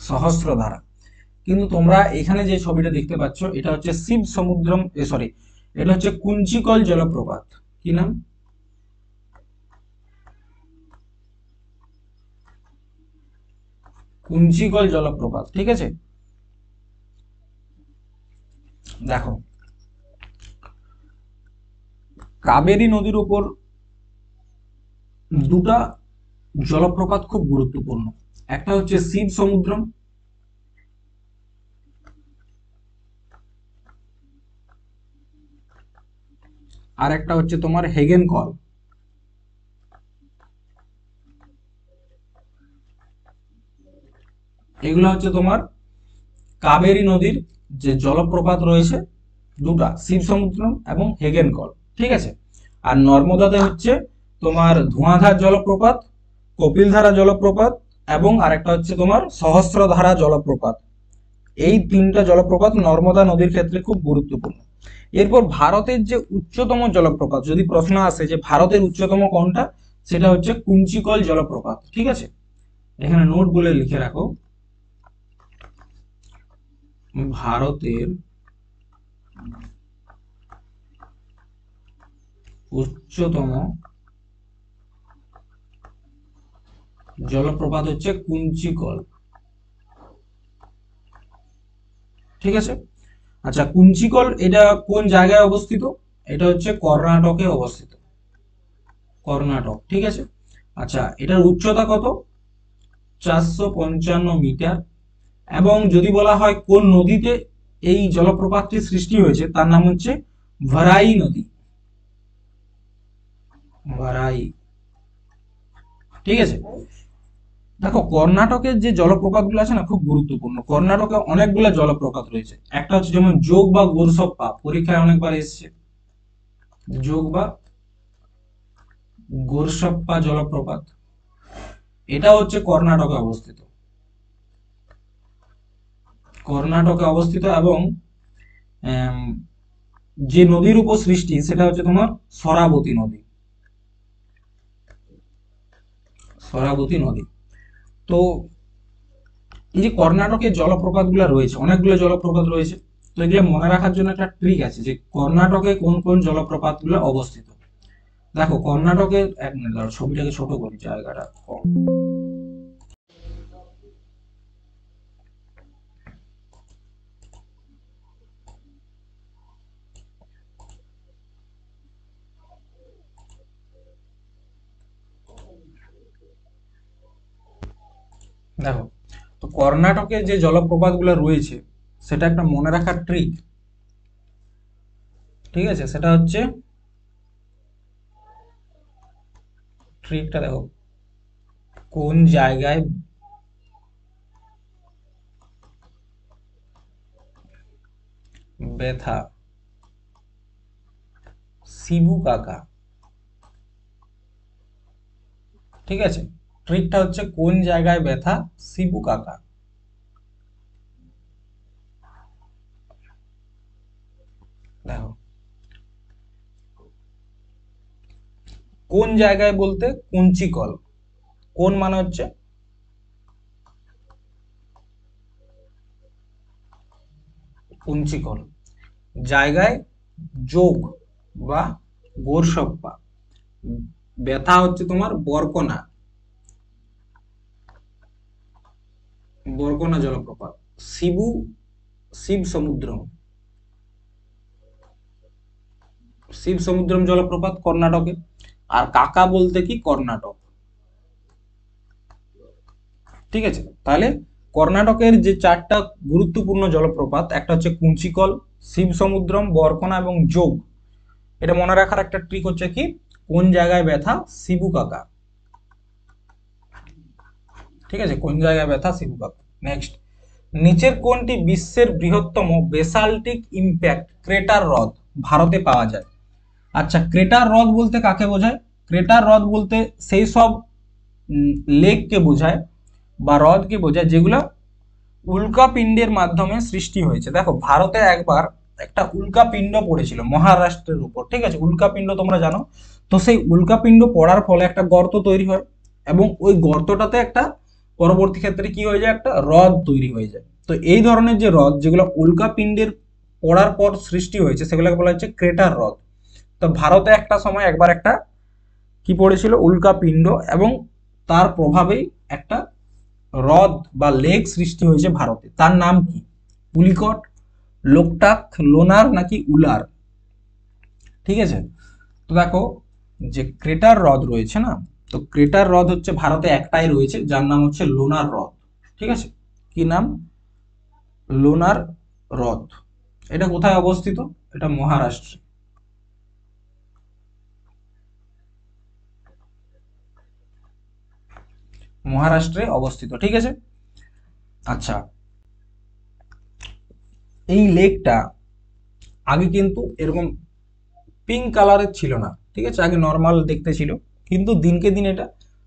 সহস্রধারা। কিন্তু তোমরা এখানে যে ছবিটা দেখতে পাচ্ছ এটা হচ্ছে শিব সমুদ্রম, সরি, এটা হচ্ছে কুঞ্চিকল জলপ্রপাত। কি নাম? কুঞ্চিকল জলপ্রপাত। ঠিক আছে, দেখো কাবেরী নদীর উপর দুটা জলপ্রপাত খুব গুরুত্বপূর্ণ, একটা হচ্ছে শিব সমুদ্রম, আর একটা হচ্ছে তোমার হেগেন কল। এগুলো হচ্ছে তোমার কাবেরী নদীর যে জলপ্রপাত রয়েছে দুটা, শিব সমুদ্রম এবং হেগেন কল। ঠিক আছে, আর নর্মদাতে হচ্ছে তোমার ধোঁয়াধার জলপ্রপাত, কপিলধারা জলপ্রপাত এবং আরেকটা হচ্ছে তোমার সহস্রধারা জলপ্রপাত। এই তিনটা জলপ্রপাত নর্মদা নদীর ক্ষেত্রে খুব গুরুত্বপূর্ণ। এরপর ভারতের যে উচ্চতম জলপ্রপাত, যদি প্রশ্ন আসে যে ভারতের উচ্চতম কোনটা, সেটা হচ্ছে কুঞ্চিকল জলপ্রপাত। ঠিক আছে, এখানে নোট বলে লিখে রাখো, ভারতের উচ্চতম জলপ্রপাত হচ্ছে কুঞ্চিকল। ঠিক আছে, আচ্ছা কুঞ্চিকল এটা কোন জায়গায় অবস্থিত? এটা হচ্ছে কর্ণাটকে অবস্থিত, কর্ণাটক। ঠিক আছে, আচ্ছা এটার উচ্চতা কত? 455 মিটার। এবং যদি বলা হয় কোন নদীতে এই জলপ্রপাতটি সৃষ্টি হয়েছে, তার নাম হচ্ছে ভারাই নদী। ভারাই। ঠিক আছে, দেখো কর্ণাটকের যে জলপ্রপাতগুলো আছে না খুব গুরুত্বপূর্ণ। কর্ণাটকে অনেকগুলো জলপ্রপাত রয়েছে, একটা হচ্ছে যেমন যোগ বা গোরসপ্পা, পরীক্ষায় অনেকবার এসেছে। যোগ বা গোরসপ্পা জলপ্রপাত, এটা হচ্ছে কর্ণাটকে অবস্থিত। কর্ণাটকে অবস্থিত এবং আম, যে নদীর উপর সৃষ্টি সেটা হচ্ছে তোমার সরাবতী নদী। সরাবতী নদী। তো এই যে কর্ণাটকের জলপ্রপাত গুলা রয়েছে, অনেকগুলো জলপ্রপাত রয়েছে, তো এগুলো মনে রাখার জন্য একটা ট্রিক আছে যে কর্ণাটকে কোন কোন জলপ্রপাত গুলো অবস্থিত। দেখো কর্ণাটকের, এক মিনিট দাঁড়াও, ছবিটাকে ছোট করি, জায়গাটা কম। দেখো, তো কর্ণাটকের যে জলপ্রপাত গুলো রয়েছে সেটা একটা মনে রাখার ট্রিক। ঠিক আছে, সেটা হচ্ছে, ট্রিকটা দেখো, কোন জায়গায় ব্যথা, শিবু কাকা। ঠিক আছে, ট্রিকটা হচ্ছে কোন জায়গায় ব্যথা শিবু কাকা। দেখো কোন জায়গায় বলতে কুঞ্চিকল, কোন মানে হচ্ছে কুঞ্চিকল, জায়গায় যোগ বা গোরসপ্পা, ব্যথা হচ্ছে তোমার বরকনা, বরকনা জলপ্রপাত, শিবু শিব সমুদ্রম, শিব সমুদ্রম জলপ্রপাত কর্ণাটকে। আর কাকা বলতে কি কর্ণাটক। ঠিক আছে, তাহলে কর্ণাটকের যে চারটা গুরুত্বপূর্ণ জলপ্রপাত, একটা হচ্ছে কুঞ্চিকল, শিব সমুদ্রম, বরকনা এবং যোগ। এটা মনে রাখার একটা ট্রিক হচ্ছে কি কোন জায়গায় ব্যথা শিবু কাকা। ঠিক আছে, কোন জায়গায় ব্যথা শিবু কাকা। নেক্সট, নিচের কোনটি বিশ্বের বৃহত্তম বেসাল্টিক ইম্প্যাক্ট ক্রেটার হ্রদ ভারতে পাওয়া যায়? আচ্ছা, ক্রেটার হ্রদ বলতে কাকে বোঝায়? ক্রেটার হ্রদ বলতে সেই সব লেককে বোঝায় বা হ্রদকে বোঝায় যেগুলো উল্কাপিণ্ডের মাধ্যমে সৃষ্টি হয়েছে। দেখো ভারতে একবার একটা উল্কাপিণ্ড পড়েছিল মহারাষ্ট্রের উপর, ঠিক আছে, উল্কাপিণ্ড তোমরা জানো। তো সেই উল্কাপিণ্ড পড়ার ফলে একটা গর্ত তৈরি হয় এবং ওই গর্তটাতে একটা পরবর্তী ক্ষেত্রে কি হয়ে যায়, একটা হ্রদ তৈরি হয়ে যায়। তো এই ধরনের যে হ্রদ যেগুলো উল্কাপিণ্ডের পড়ার পর সৃষ্টি হয়েছে সেগুলোকে বলা হচ্ছে ক্রেটার হ্রদ। তো ভারতে একটা সময় একবার একটা কি পড়েছিল উল্কাপিণ্ড এবং তার প্রভাবেই একটা হ্রদ বা লেক সৃষ্টি হয়েছে ভারতে। তার নাম কি? পুলিকট, লোকটাক, লোনার নাকি উলার? ঠিক আছে, তো দেখো যে ক্রেটার হ্রদ রয়েছে না, তো ক্রেটার হ্রদ হচ্ছে ভারতে একটাই রয়েছে যার নাম হচ্ছে লোনার হ্রদ। ঠিক আছে, কি নাম? লোনার হ্রদ। এটা কোথায় অবস্থিত? এটা মহারাষ্ট্রে। মহারাষ্ট্রে অবস্থিত। ঠিক আছে, আচ্ছা এই লেকটা আগে কিন্তু এরকম পিঙ্ক কালারের ছিল না। ঠিক আছে, আগে নর্মাল দেখতে ছিল, কিন্তু দিনকে দিন এটা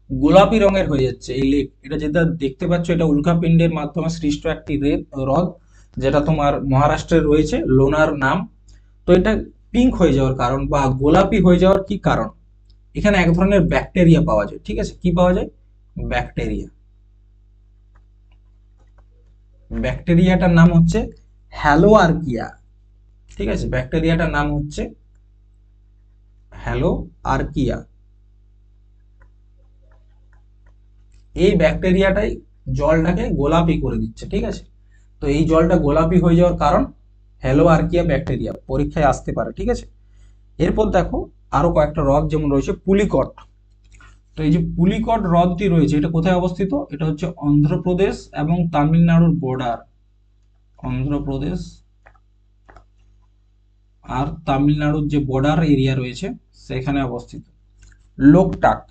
গোলাপি রঙের হয়ে যাচ্ছে এই লেক। এটা যেটা দেখতে পাচ্ছ এটা উল্কাপিণ্ডের মাধ্যমে সৃষ্ট একটি হ্রদ, যেটা তোমার মহারাষ্ট্রে রয়েছে, লোনার নাম। তো এটা পিঙ্ক হয়ে যাওয়ার কারণ বা গোলাপি হয়ে যাওয়ার কি কারণ? এখানে এক ধরনের ব্যাকটেরিয়া পাওয়া যায়। ঠিক আছে, কি পাওয়া যায়? ব্যাকটেরিয়া। ব্যাকটেরিয়াটার নাম হচ্ছে হ্যালোআর্কিয়া। ঠিক আছে, ব্যাকটেরিয়াটার নাম হচ্ছে হ্যালোআর্কিয়া। এই ব্যাকটেরিয়াটাই জলটাকে গোলাপি করে দিচ্ছে। ঠিক আছে, তো এই জলটা গোলাপি হয়ে যাওয়ার কারণ হ্যালোআর্কিয়া ব্যাকটেরিয়া, পরীক্ষায় আসতে পারে। ঠিক আছে, এরপর দেখো আরো কয়েকটা হ্রদ যেমন রয়েছে পুলিকট। তো এই যে পুলিকট হ্রদটি রয়েছে এটা কোথায় অবস্থিত? এটা হচ্ছে অন্ধ্রপ্রদেশ এবং তামিলনাড়ুর বর্ডার। অন্ধ্রপ্রদেশ আর তামিলনাড়ুর যে বর্ডার এরিয়া রয়েছে সেখানে অবস্থিত। লোকটাক,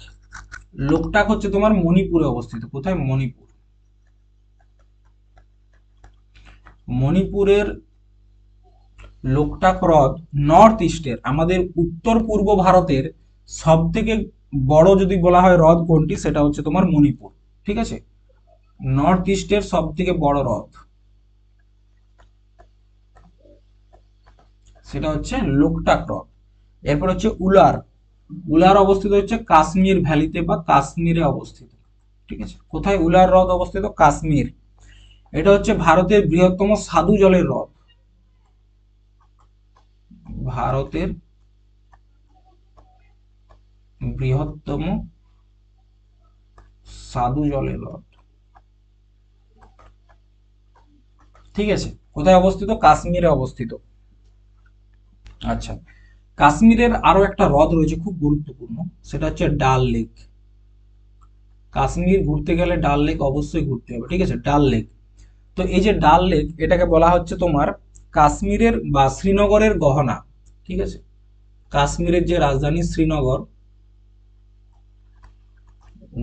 লোকটাক হচ্ছে তোমার মণিপুরে অবস্থিত। কোথায়? মণিপুর। মণিপুরের লোকটাক হ্রদ নর্থ ইস্টের, আমাদের উত্তর পূর্ব ভারতের সব থেকে বড় যদি বলা হয় হ্রদ কোনটি, সেটা হচ্ছে তোমার মণিপুর। ঠিক আছে, নর্থ ইস্টের সব থেকে বড় হ্রদ সেটা হচ্ছে লোকটাক হ্রদ। এরপর হচ্ছে উলার। উলার অবস্থিত হচ্ছে কাশ্মীর ভ্যালিতে বা কাশ্মীরে অবস্থিত। ঠিক আছে, কোথায় উলার হ্রদ অবস্থিত? কাশ্মীর। এটা হচ্ছে ভারতের বৃহত্তম স্বাদু জলের হ্রদ। ভারতের বৃহত্তম স্বাদু জলের হ্রদ। ঠিক আছে, কোথায় অবস্থিত? কাশ্মীরে অবস্থিত। আচ্ছা, কাশ্মীরের আরো একটা হ্রদ রয়েছে খুব গুরুত্বপূর্ণ, সেটা হচ্ছে ডাল লেক। কাশ্মীর ঘুরতে গেলে ডাল লেক অবশ্যই ঘুরতে হবে। ঠিক আছে, ডাল লেক। তো এই যে ডাল লেক এটাকে বলা হচ্ছে তোমার কাশ্মীরের বা শ্রীনগরের গহনা। ঠিক আছে, কাশ্মীরের যে রাজধানী শ্রীনগর,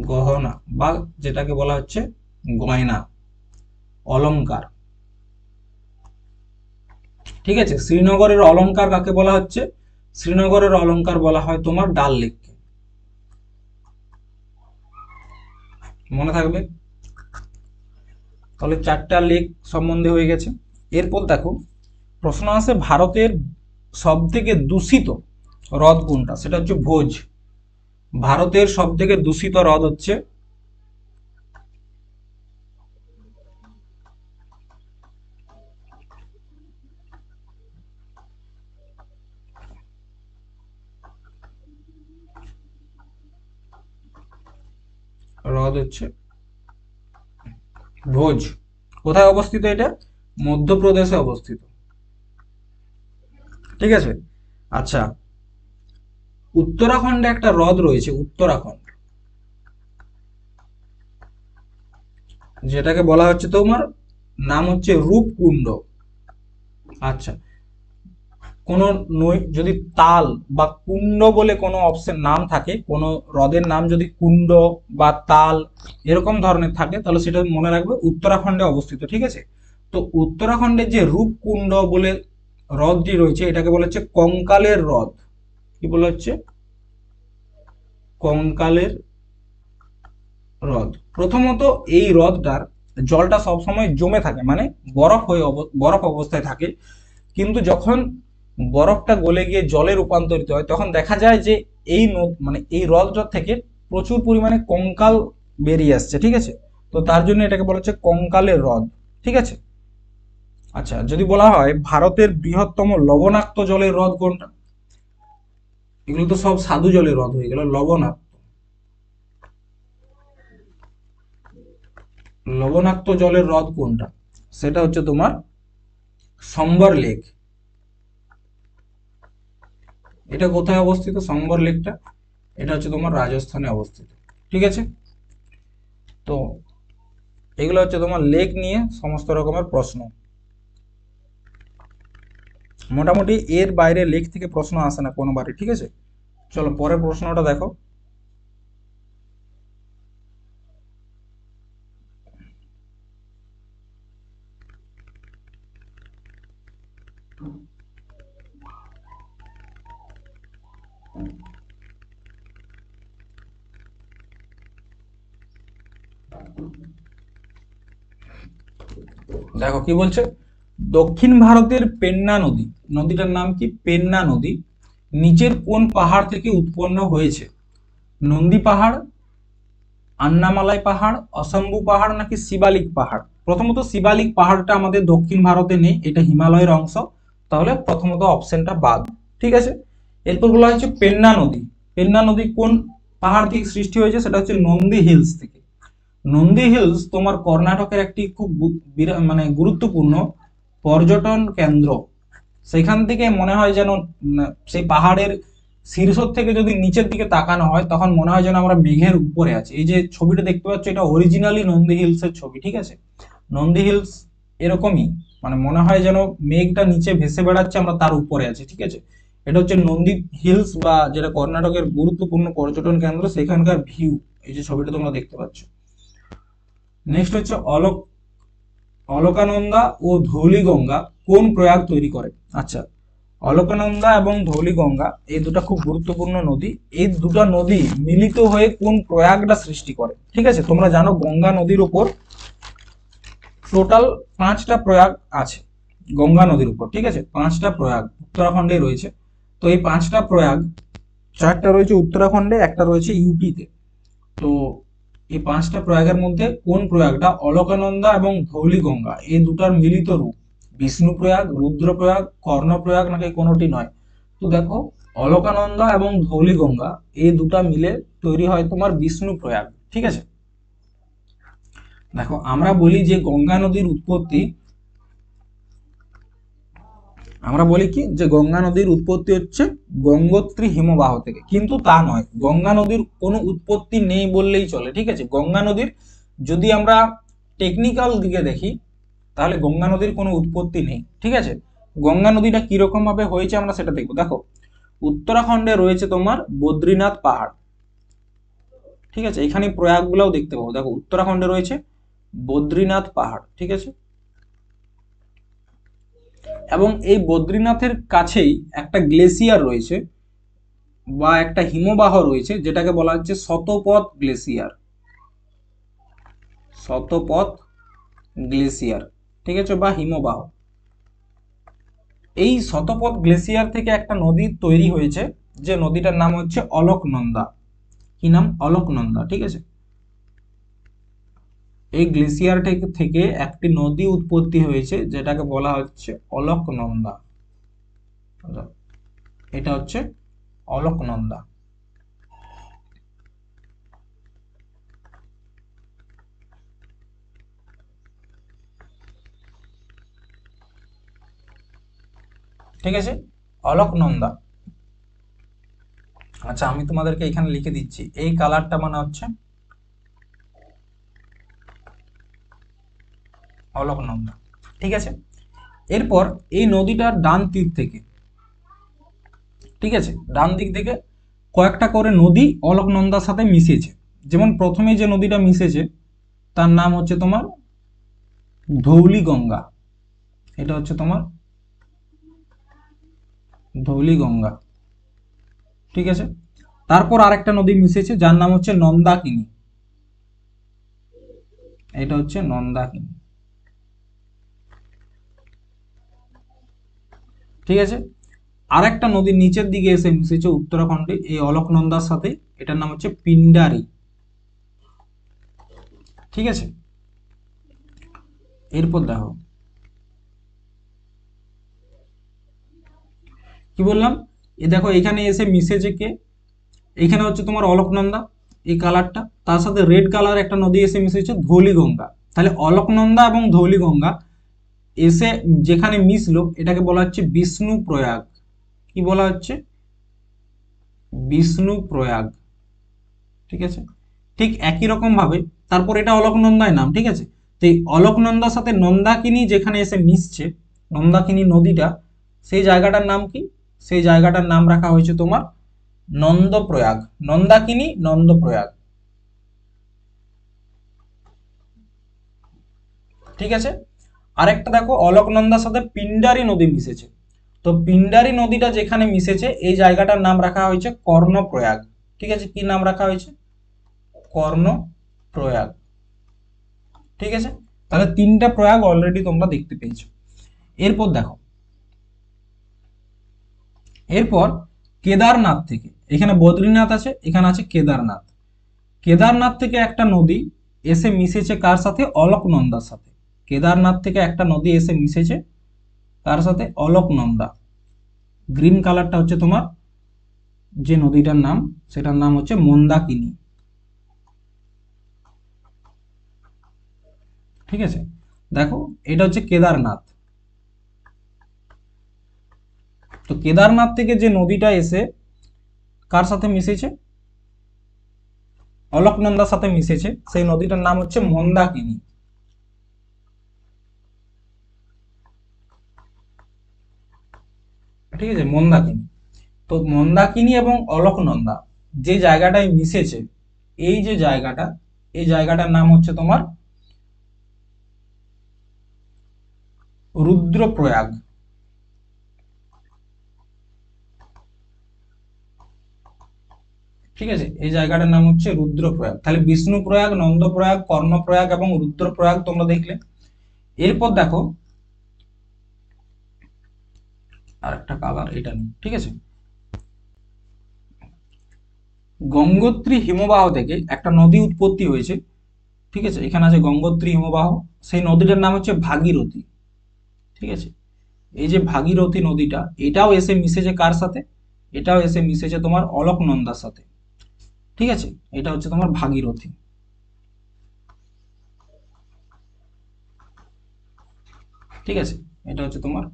গহনা বা যেটাকে বলা হচ্ছে গয়না, অলংকার। ঠিক আছে, শ্রীনগরের অলংকার কাকে বলা হচ্ছে? শ্রীনগরের অলংকার বলা হয় তোমার ডাল লেককে। মনে থাকবে। তাহলে 4টা লেক সম্বন্ধে হয়ে গেছে। এরপর দেখো প্রশ্ন আছে ভারতের সব থেকে দূষিত হ্রদ কোনটা, সেটা হচ্ছে ভোজ। ভারতের সব থেকে দূষিত হ্রদ হচ্ছে ভোজ। কোথায় অবস্থিত এটা? মধ্যপ্রদেশে অবস্থিত, ঠিক আছে। আচ্ছা, উত্তরাখণ্ডে একটা হ্রদ রয়েছে, উত্তরাখণ্ড, যেটাকে বলা হচ্ছে তোমার নাম হচ্ছে রূপকুণ্ড। আচ্ছা, কোন নই যদি তাল বা কুণ্ড বলে কোনো অপশন নাম থাকে, কোনো হ্রদের নাম যদি কুণ্ড বা তাল এরকম ধরনের থাকে, তাহলে সেটা মনে রাখবে উত্তরাখণ্ডে অবস্থিত, ঠিক আছে। তো উত্তরাখণ্ডের যে রূপকুণ্ড বলে হ্রদটি রয়েছে, এটাকে বলা হচ্ছে কঙ্কালের হ্রদ। কি বলা হচ্ছে? কঙ্কালের হ্রদ। প্রথমত এই হ্রদটার জলটা সবসময় জমে থাকে, মানে বরফ অবস্থায় থাকে, কিন্তু যখন বরফটা গলে গিয়ে জলে রূপান্তরিত হয় তখন দেখা যায় যে মানে এই হ্রদটা থেকে প্রচুর পরিমাণে কঙ্কাল বেরিয়ে আসছে, ঠিক আছে। তো তার জন্য এটাকে বলা হচ্ছে কঙ্কালের হ্রদ, ঠিক আছে। আচ্ছা, যদি বলা হয় ভারতের বৃহত্তম লবণাক্ত জলের হ্রদ কোনটা, এগুলো তো সব স্বাদু জলের হ্রদ হয়ে গেল। লবণাক্ত জলের হ্রদ কোনটা, সেটা হচ্ছে তোমার সম্বর লেক। এটা কোথায় অবস্থিত সম্বর লেকটা? এটা হচ্ছে তোমার রাজস্থানে অবস্থিত, ঠিক আছে। তো এগুলো হচ্ছে তোমার লেক নিয়ে সমস্ত রকমের প্রশ্ন। মোটামুটি এর বাইরে লেক থেকে প্রশ্ন আসে না কোনোবারই, ঠিক আছে। চলো পরের প্রশ্নটা দেখো। দেখো কি বলছে, দক্ষিণ ভারতের পেন্না নদী, নদীটার নাম কি? পেন্না নদী নিচের কোন পাহাড় থেকে উৎপন্ন হয়েছে? নন্দী পাহাড়, আন্নামালাই পাহাড়, অসম্ভু পাহাড় নাকি শিবালিক পাহাড়? প্রথমত শিবালিক পাহাড়টা আমাদের দক্ষিণ ভারতে নেই, এটা হিমালয়ের অংশ, তাহলে প্রথমত অপশনটা বাদ, ঠিক আছে। এরপর বলা হচ্ছে পেন্না নদী। পেন্না নদী কোন পাহাড় থেকে সৃষ্টি হয়েছে? সেটা হচ্ছে নন্দী হিলস থেকে। নন্দী হিলস তোমার কর্ণাটকের একটি খুব মানে গুরুত্বপূর্ণ পর্যটন কেন্দ্র। সেখান থেকে মনে হয় যেন সেই পাহাড়ের শীর্ষ থেকে যদি নিচের দিকে তাকানো হয় তখন মনে হয় যেন আমরা মেঘের উপরে আছি। এই যে ছবিটা দেখতে পাচ্ছ, এটা অরিজিনালি নন্দী হিলস এর ছবি, ঠিক আছে। নন্দী হিলস এরকমই, মানে মনে হয় যেন মেঘটা নিচে ভেসে বেড়াচ্ছে, আমরা তার উপরে আছি, ঠিক আছে। এটা হচ্ছে নন্দী হিলস, বা যেটা কর্ণাটকের গুরুত্বপূর্ণ পর্যটন কেন্দ্র, সেখানকার ভিউ। এই যে ছবিটা তোমরা দেখতে পাচ্ছ। নেক্সট হচ্ছে অলকানন্দা ও ধৌলিগঙ্গা কোন প্রয়াগ তৈরি করে? আচ্ছা, অলকানন্দা এবং ধৌলিগঙ্গা এই দুটা খুব গুরুত্বপূর্ণ নদী। এই দুটা নদী মিলিত হয়ে কোন প্রয়াগটা সৃষ্টি করে? ঠিক আছে, তোমরা জানো গঙ্গা নদীর উপর টোটাল 5টা প্রয়াগ আছে। গঙ্গা নদীর উপর, ঠিক আছে, 5টা প্রয়াগ উত্তরাখণ্ডে রয়েছে। তো এই 5টা প্রয়াগ, 4টা রয়েছে উত্তরাখণ্ডে, একটা রয়েছে ইউপিতে। তো এই 5টা প্রয়াগের মধ্যে কোন প্রয়াগটা অলকানন্দা এবং ধৌলিগঙ্গা এই দুটার মিলিত রূপ? বিষ্ণু প্রয়াগ, রুদ্রপ্রয়াগ, কর্ণপ্রয়াগ নাকি কোনোটি নয়? তো দেখো, অলকানন্দা এবং ধৌলিগঙ্গা এই দুটা মিলে তৈরি হয় তোমার বিষ্ণু প্রয়াগ, ঠিক আছে। দেখো আমরা বলি যে গঙ্গা নদীর উৎপত্তি, আমরা বলি কি যে গঙ্গা নদীর উৎপত্তি হচ্ছে গঙ্গোত্রী হিমবাহ থেকে, কিন্তু তা নয়। গঙ্গা নদীর কোনো উৎপত্তি নেই বললেই চলে, ঠিক আছে। গঙ্গা নদীর যদি আমরা টেকনিক্যাল দিকে দেখি তাহলে গঙ্গা নদীর কোনো উৎপত্তি নেই, ঠিক আছে। গঙ্গা নদীটা কিরকম ভাবে হয়েছে আমরা সেটা দেখবো। দেখো উত্তরাখণ্ডে রয়েছে তোমার বদ্রীনাথ পাহাড়, ঠিক আছে, এখানে প্রয়াগ গুলাও দেখতে পাবো। দেখো উত্তরাখণ্ডে রয়েছে বদ্রীনাথ পাহাড়, ঠিক আছে। এবং এই বদ্রীনাথের কাছেই একটা গ্লেসিয়ার রয়েছে বা একটা হিমবাহ রয়েছে, যেটাকে বলা হচ্ছে শতপথ গ্লেসিয়ার। শতপথ গ্লেসিয়ার, ঠিক আছে, বা হিমবাহ। এই শতপথ গ্লেসিয়ার থেকে একটা নদী তৈরি হয়েছে, যে নদীটার নাম হচ্ছে অলকনন্দা। কি নাম? অলকনন্দা, ঠিক আছে। এই গ্লেসিয়ার থেকে একটি নদী উৎপত্তি হয়েছে, যেটাকে বলা হচ্ছে অলকনন্দা। এটা হচ্ছে অলকনন্দা। ঠিক আছে, অলকনন্দা। আচ্ছা, আমি তোমাদেরকে এখানে লিখে দিচ্ছি, এই কালারটা মানে হচ্ছে অলকনন্দা, ঠিক আছে। এরপর এই নদীটার ডান তীর থেকে, ঠিক আছে, ডান দিক থেকে কয়েকটা করে নদী অলকনন্দার সাথে মিশেছে। যেমন প্রথমে যে নদীটা মিশেছে তার নাম হচ্ছে তোমার ধৌলি গঙ্গা। এটা হচ্ছে তোমার ধৌলি গঙ্গা, ঠিক আছে। তারপর আরেকটা নদী মিশেছে যার নাম হচ্ছে নন্দাকিনী। এটা হচ্ছে নন্দাকিনী, ঠিক আছে। আরেকটা নদী নিচের দিকে এসে মিশেছে উত্তরাখণ্ডে এই অলকনন্দার সাথে, এটার নাম হচ্ছে পিন্ডারি, ঠিক আছে। এরপর দেখো কি বললাম, এ দেখো এখানে এসে মিশেছে কে, এখানে হচ্ছে তোমার অলকনন্দা, এই কালারটা, তার সাথে রেড কালার একটা নদী এসে মিশেছে ধৌলিগঙ্গা। তাহলে অলকনন্দা এবং ধৌলিগঙ্গা এসে যেখানে মিশলো এটাকে বলা হচ্ছে বিষ্ণু প্রয়াগ। কি বলা হচ্ছে? বিষ্ণু প্রয়াগ, ঠিক আছে। ঠিক একই রকম ভাবে তারপর এটা অলকনন্দায় নাম, ঠিক আছে। তো এই অলকনন্দার সাথে নন্দাকিনী যেখানে এসে মিশছে, নন্দাকিনী নদীটা, সেই জায়গাটার নাম কি? সেই জায়গাটার নাম রাখা হয়েছে তোমার নন্দপ্রয়াগ। নন্দাকিনী, নন্দপ্রয়াগ, ঠিক আছে। আরেকটা দেখো, অলকনন্দার সাথে পিন্ডারি নদী মিশেছে। তো পিন্ডারি নদীটা যেখানে মিশেছে এই জায়গাটার নাম রাখা হয়েছে কর্ণপ্রয়াগ, ঠিক আছে। কি নাম রাখা হয়েছে? কর্ণপ্রয়াগ, ঠিক আছে। তাহলে তিনটা প্রয়াগ অলরেডি তোমরা দেখতে পেয়েছো। এরপর দেখো, এরপর কেদারনাথ থেকে, এখানে বদ্রীনাথ আছে, এখানে আছে কেদারনাথ। কেদারনাথ থেকে একটা নদী এসে মিশেছে কার সাথে? অলকনন্দার সাথে। কেদারনাথ থেকে একটা নদী এসে মিশেছে কার সাথে? অলকনন্দা। গ্রিন কালারটা হচ্ছে তোমার যে নদীটার নাম, সেটার নাম হচ্ছে মন্দাকিনী, ঠিক আছে। দেখো এটা হচ্ছে কেদারনাথ। তো কেদারনাথ থেকে যে নদীটা এসে কার সাথে মিশেছে? অলকনন্দার সাথে মিশেছে, সেই নদীটার নাম হচ্ছে মন্দাকিনী, ঠিক আছে, মন্দাকিনী। তো মন্দাকিনী এবং অলকনন্দা যে জায়গাটায় মিশেছে, এই যে জায়গাটা, এই জায়গাটার নাম হচ্ছে তোমার রুদ্রপ্রয়াগ, ঠিক আছে। এই জায়গাটার নাম হচ্ছে রুদ্রপ্রয়াগ। তাহলে বিষ্ণুপ্রয়াগ, নন্দপ্রয়াগ, কর্ণপ্রয়াগ এবং রুদ্রপ্রয়াগ তোমরা দেখলে। এরপর দেখো আরেকটা কালার, এটা নেই, ঠিক আছে। গঙ্গোত্রী হিমবাহ থেকে একটা নদী উৎপত্তি হয়েছে, ঠিক আছে। এখানে আছে গঙ্গোত্রী হিমবাহ, সেই নদীটার নাম হচ্ছে ভাগীরথী, ঠিক আছে। এই যে ভাগীরথী নদীটা, এটাও এসে মিশেছে কার সাথে? এটাও এসে মিশেছে তোমার অলকনন্দার সাথে, ঠিক আছে। এটা হচ্ছে তোমার ভাগীরথী, ঠিক আছে। এটা হচ্ছে তোমার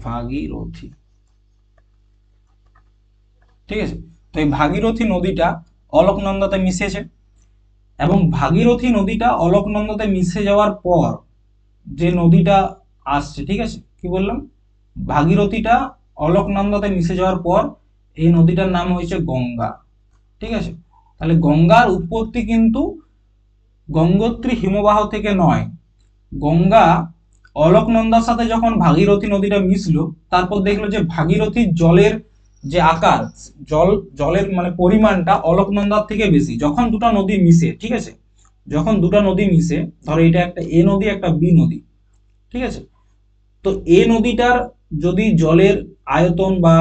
ভাগীরথী, ঠিক আছে। তো এই ভাগীরথী নদীটা অলকনন্দাতে মিশেছে, এবং ভাগীরথী নদীটা অলকনন্দাতে মিশে যাওয়ার পর যে নদীটা আসছে, ঠিক আছে, কি বললাম, ভাগীরথীটা অলকনন্দাতে মিশে যাওয়ার পর এই নদীটার নাম হয়েছে গঙ্গা, ঠিক আছে। তাহলে গঙ্গার উৎপত্তি কিন্তু গঙ্গোত্রী হিমবাহ থেকে নয়। গঙ্গা অলকনন্দার সাথে যখন ভাগীরথী নদীটা মিশলো, তারপর দেখলো যে ভাগীরথীর জলের যে আকার, জলের মানে পরিমাণটা অলকনন্দার থেকে বেশি যখন দুটো নদী মিশে, ঠিক আছে, যখন দুটো নদী মিশে, ধরো এটা একটা এ নদী একটা বি নদী, ঠিক আছে, তো এ নদীটার যদি জলের আয়তন বা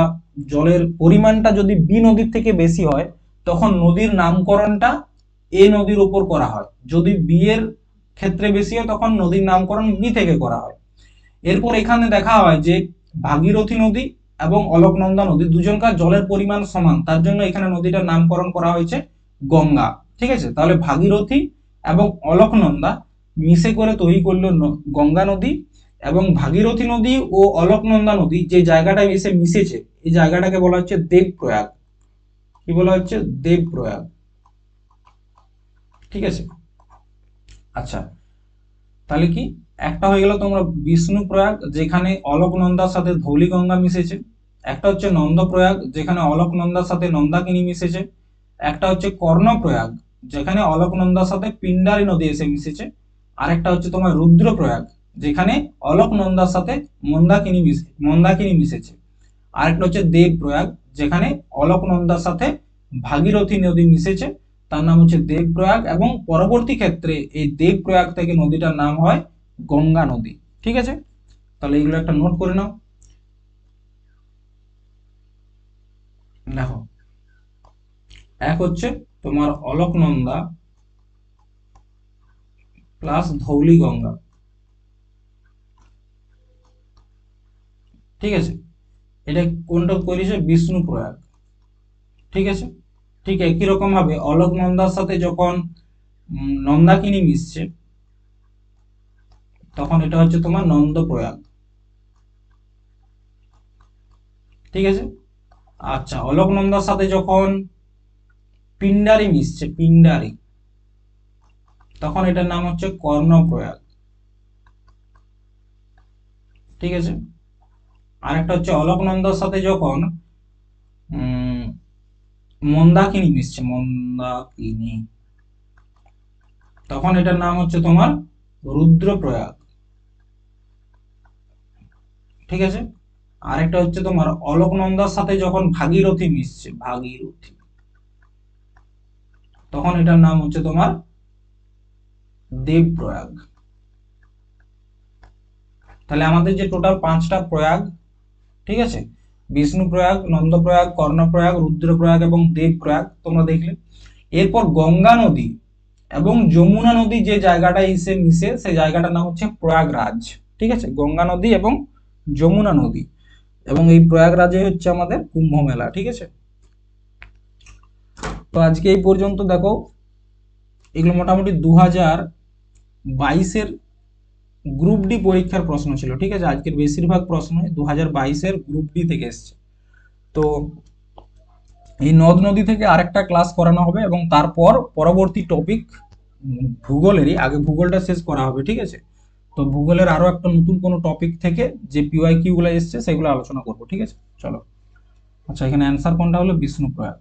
জলের পরিমাণটা যদি বি নদীর থেকে বেশি হয়, তখন নদীর নামকরণটা এ নদীর উপর করা হয়। যদি বি এর ক্ষেত্রে বেশি হয় তখন নদীর নামকরণ বি থেকে করা হয়। এরপর এখানে দেখা হয় যে ভাগীরথী নদী এবং অলকনন্দা নদী দুজনকার জলের পরিমাণ সমান, তার জন্য এখানে নদীটার নামকরণ করা হয়েছে গঙ্গা, ঠিক আছে। তাহলে ভাগীরথী এবং অলকনন্দা মিশে করে তৈরি করলো গঙ্গা নদী, এবং ভাগীরথী নদী ও অলকনন্দা নদী যে জায়গাটায় এসে মিশেছে এই জায়গাটাকে বলা হচ্ছে দেবপ্রয়াগ। কি বলা হচ্ছে? দেবপ্রয়াগ, ঠিক আছে। আচ্ছা, তাহলে কি একটা হয়ে গেল তোমার বিষ্ণুপ্রয়াগ যেখানে অলকনন্দার সাথে ধৌলিগঙ্গা মিশেছে, একটা হচ্ছে নন্দপ্রয়াগ যেখানে অলকনন্দার সাথে নন্দাকিনী মিশেছে, একটা হচ্ছে কর্ণপ্রয়াগ যেখানে অলকনন্দার সাথে পিণ্ডারী নদী এসে মিশেছে, আর একটা হচ্ছে তোমার রুদ্রপ্রয়াগ যেখানে অলকনন্দার সাথে মন্দাকিনী মিশেছে, আর একটা হচ্ছে দেবপ্রয়াগ যেখানে অলকনন্দার সাথে ভাগীরথী নদী মিশেছে, তার নাম হচ্ছে দেবপ্রয়াগ, এবং পরবর্তী ক্ষেত্রে এই দেবপ্রয়াগ থেকে নদীটার নাম হয় গঙ্গা নদী, ঠিক আছে। তাহলে এগুলো একটা নোট করে নাও। দেখো, এক হচ্ছে তোমার অলকনন্দা প্লাস ধৌলি গঙ্গা, ঠিক আছে, এটা কোনটা করেছে? বিষ্ণুপ্রয়াগ, ঠিক আছে। ঠিক একই রকম ভাবে অলকনন্দার সাথে যখন নন্দাকিনী মিশছে তখন এটা হচ্ছে তোমার নন্দপ্রয়াগ, ঠিক আছে। আচ্ছা, অলকনন্দার সাথে যখন পিণ্ডারি মিশছে, পিণ্ডারি, তখন এটার নাম হচ্ছে কর্ণপ্রয়াগ, ঠিক আছে। আরেকটা হচ্ছে অলকনন্দার সাথে যখন উম মন্দাকিনী মিশছে, মন্দাকিনী, তখন এটার নাম হচ্ছে তোমার রুদ্রপ্রয়াগ, ঠিক আছে। আরেকটা হচ্ছে তোমার অলকনন্দার সাথে যখন ভাগীরথী মিশছে, ভাগীরথী, তখন এটার নাম হচ্ছে তোমার দেবপ্রয়াগ। তাহলে আমাদের যে টোটাল 5টা প্রয়াগ, ঠিক আছে, বিষ্ণুপ্রয়াগ, নন্দপ্রয়াগ, কর্ণপ্রয়াগ, রুদ্রপ্রয়াগ এবং দেবপ্রয়াগ তোমরা দেখলে। এরপর গঙ্গা নদী এবং যমুনা নদী যে জায়গাটা এসে মিশে সেই জায়গাটার নাম হচ্ছে প্রয়াগরাজ, ঠিক আছে। গঙ্গা নদী এবং যমুনা নদী, এবং এই প্রয়াগরাজে হচ্ছে আমাদের কুম্ভ মেলা, ঠিক আছে। তো আজকে এই পর্যন্ত। দেখো, এগুলো মোটামুটি 2022-এর গ্রুপ ডি পরীক্ষার প্রশ্ন ছিল, ঠিক আছে। আজকের বেশিরভাগ প্রশ্ন 2022-এর গ্রুপ ডি থেকে এসছে। তো এই নদ নদী থেকে আরেকটা ক্লাস করানো হবে, এবং তারপর পরবর্তী টপিক ভূগোলেরই, আগে ভূগোলটা শেষ করা হবে, ঠিক আছে। তো ভূগোলের আরো একটা নতুন কোনো টপিক থেকে যে পিওয়াই কিউ গুলো এসছে সেগুলো আলোচনা করবো, ঠিক আছে। চলো। আচ্ছা, এখানে অ্যান্সার কোনটা হলো? বিষ্ণুপ্রয়াগ।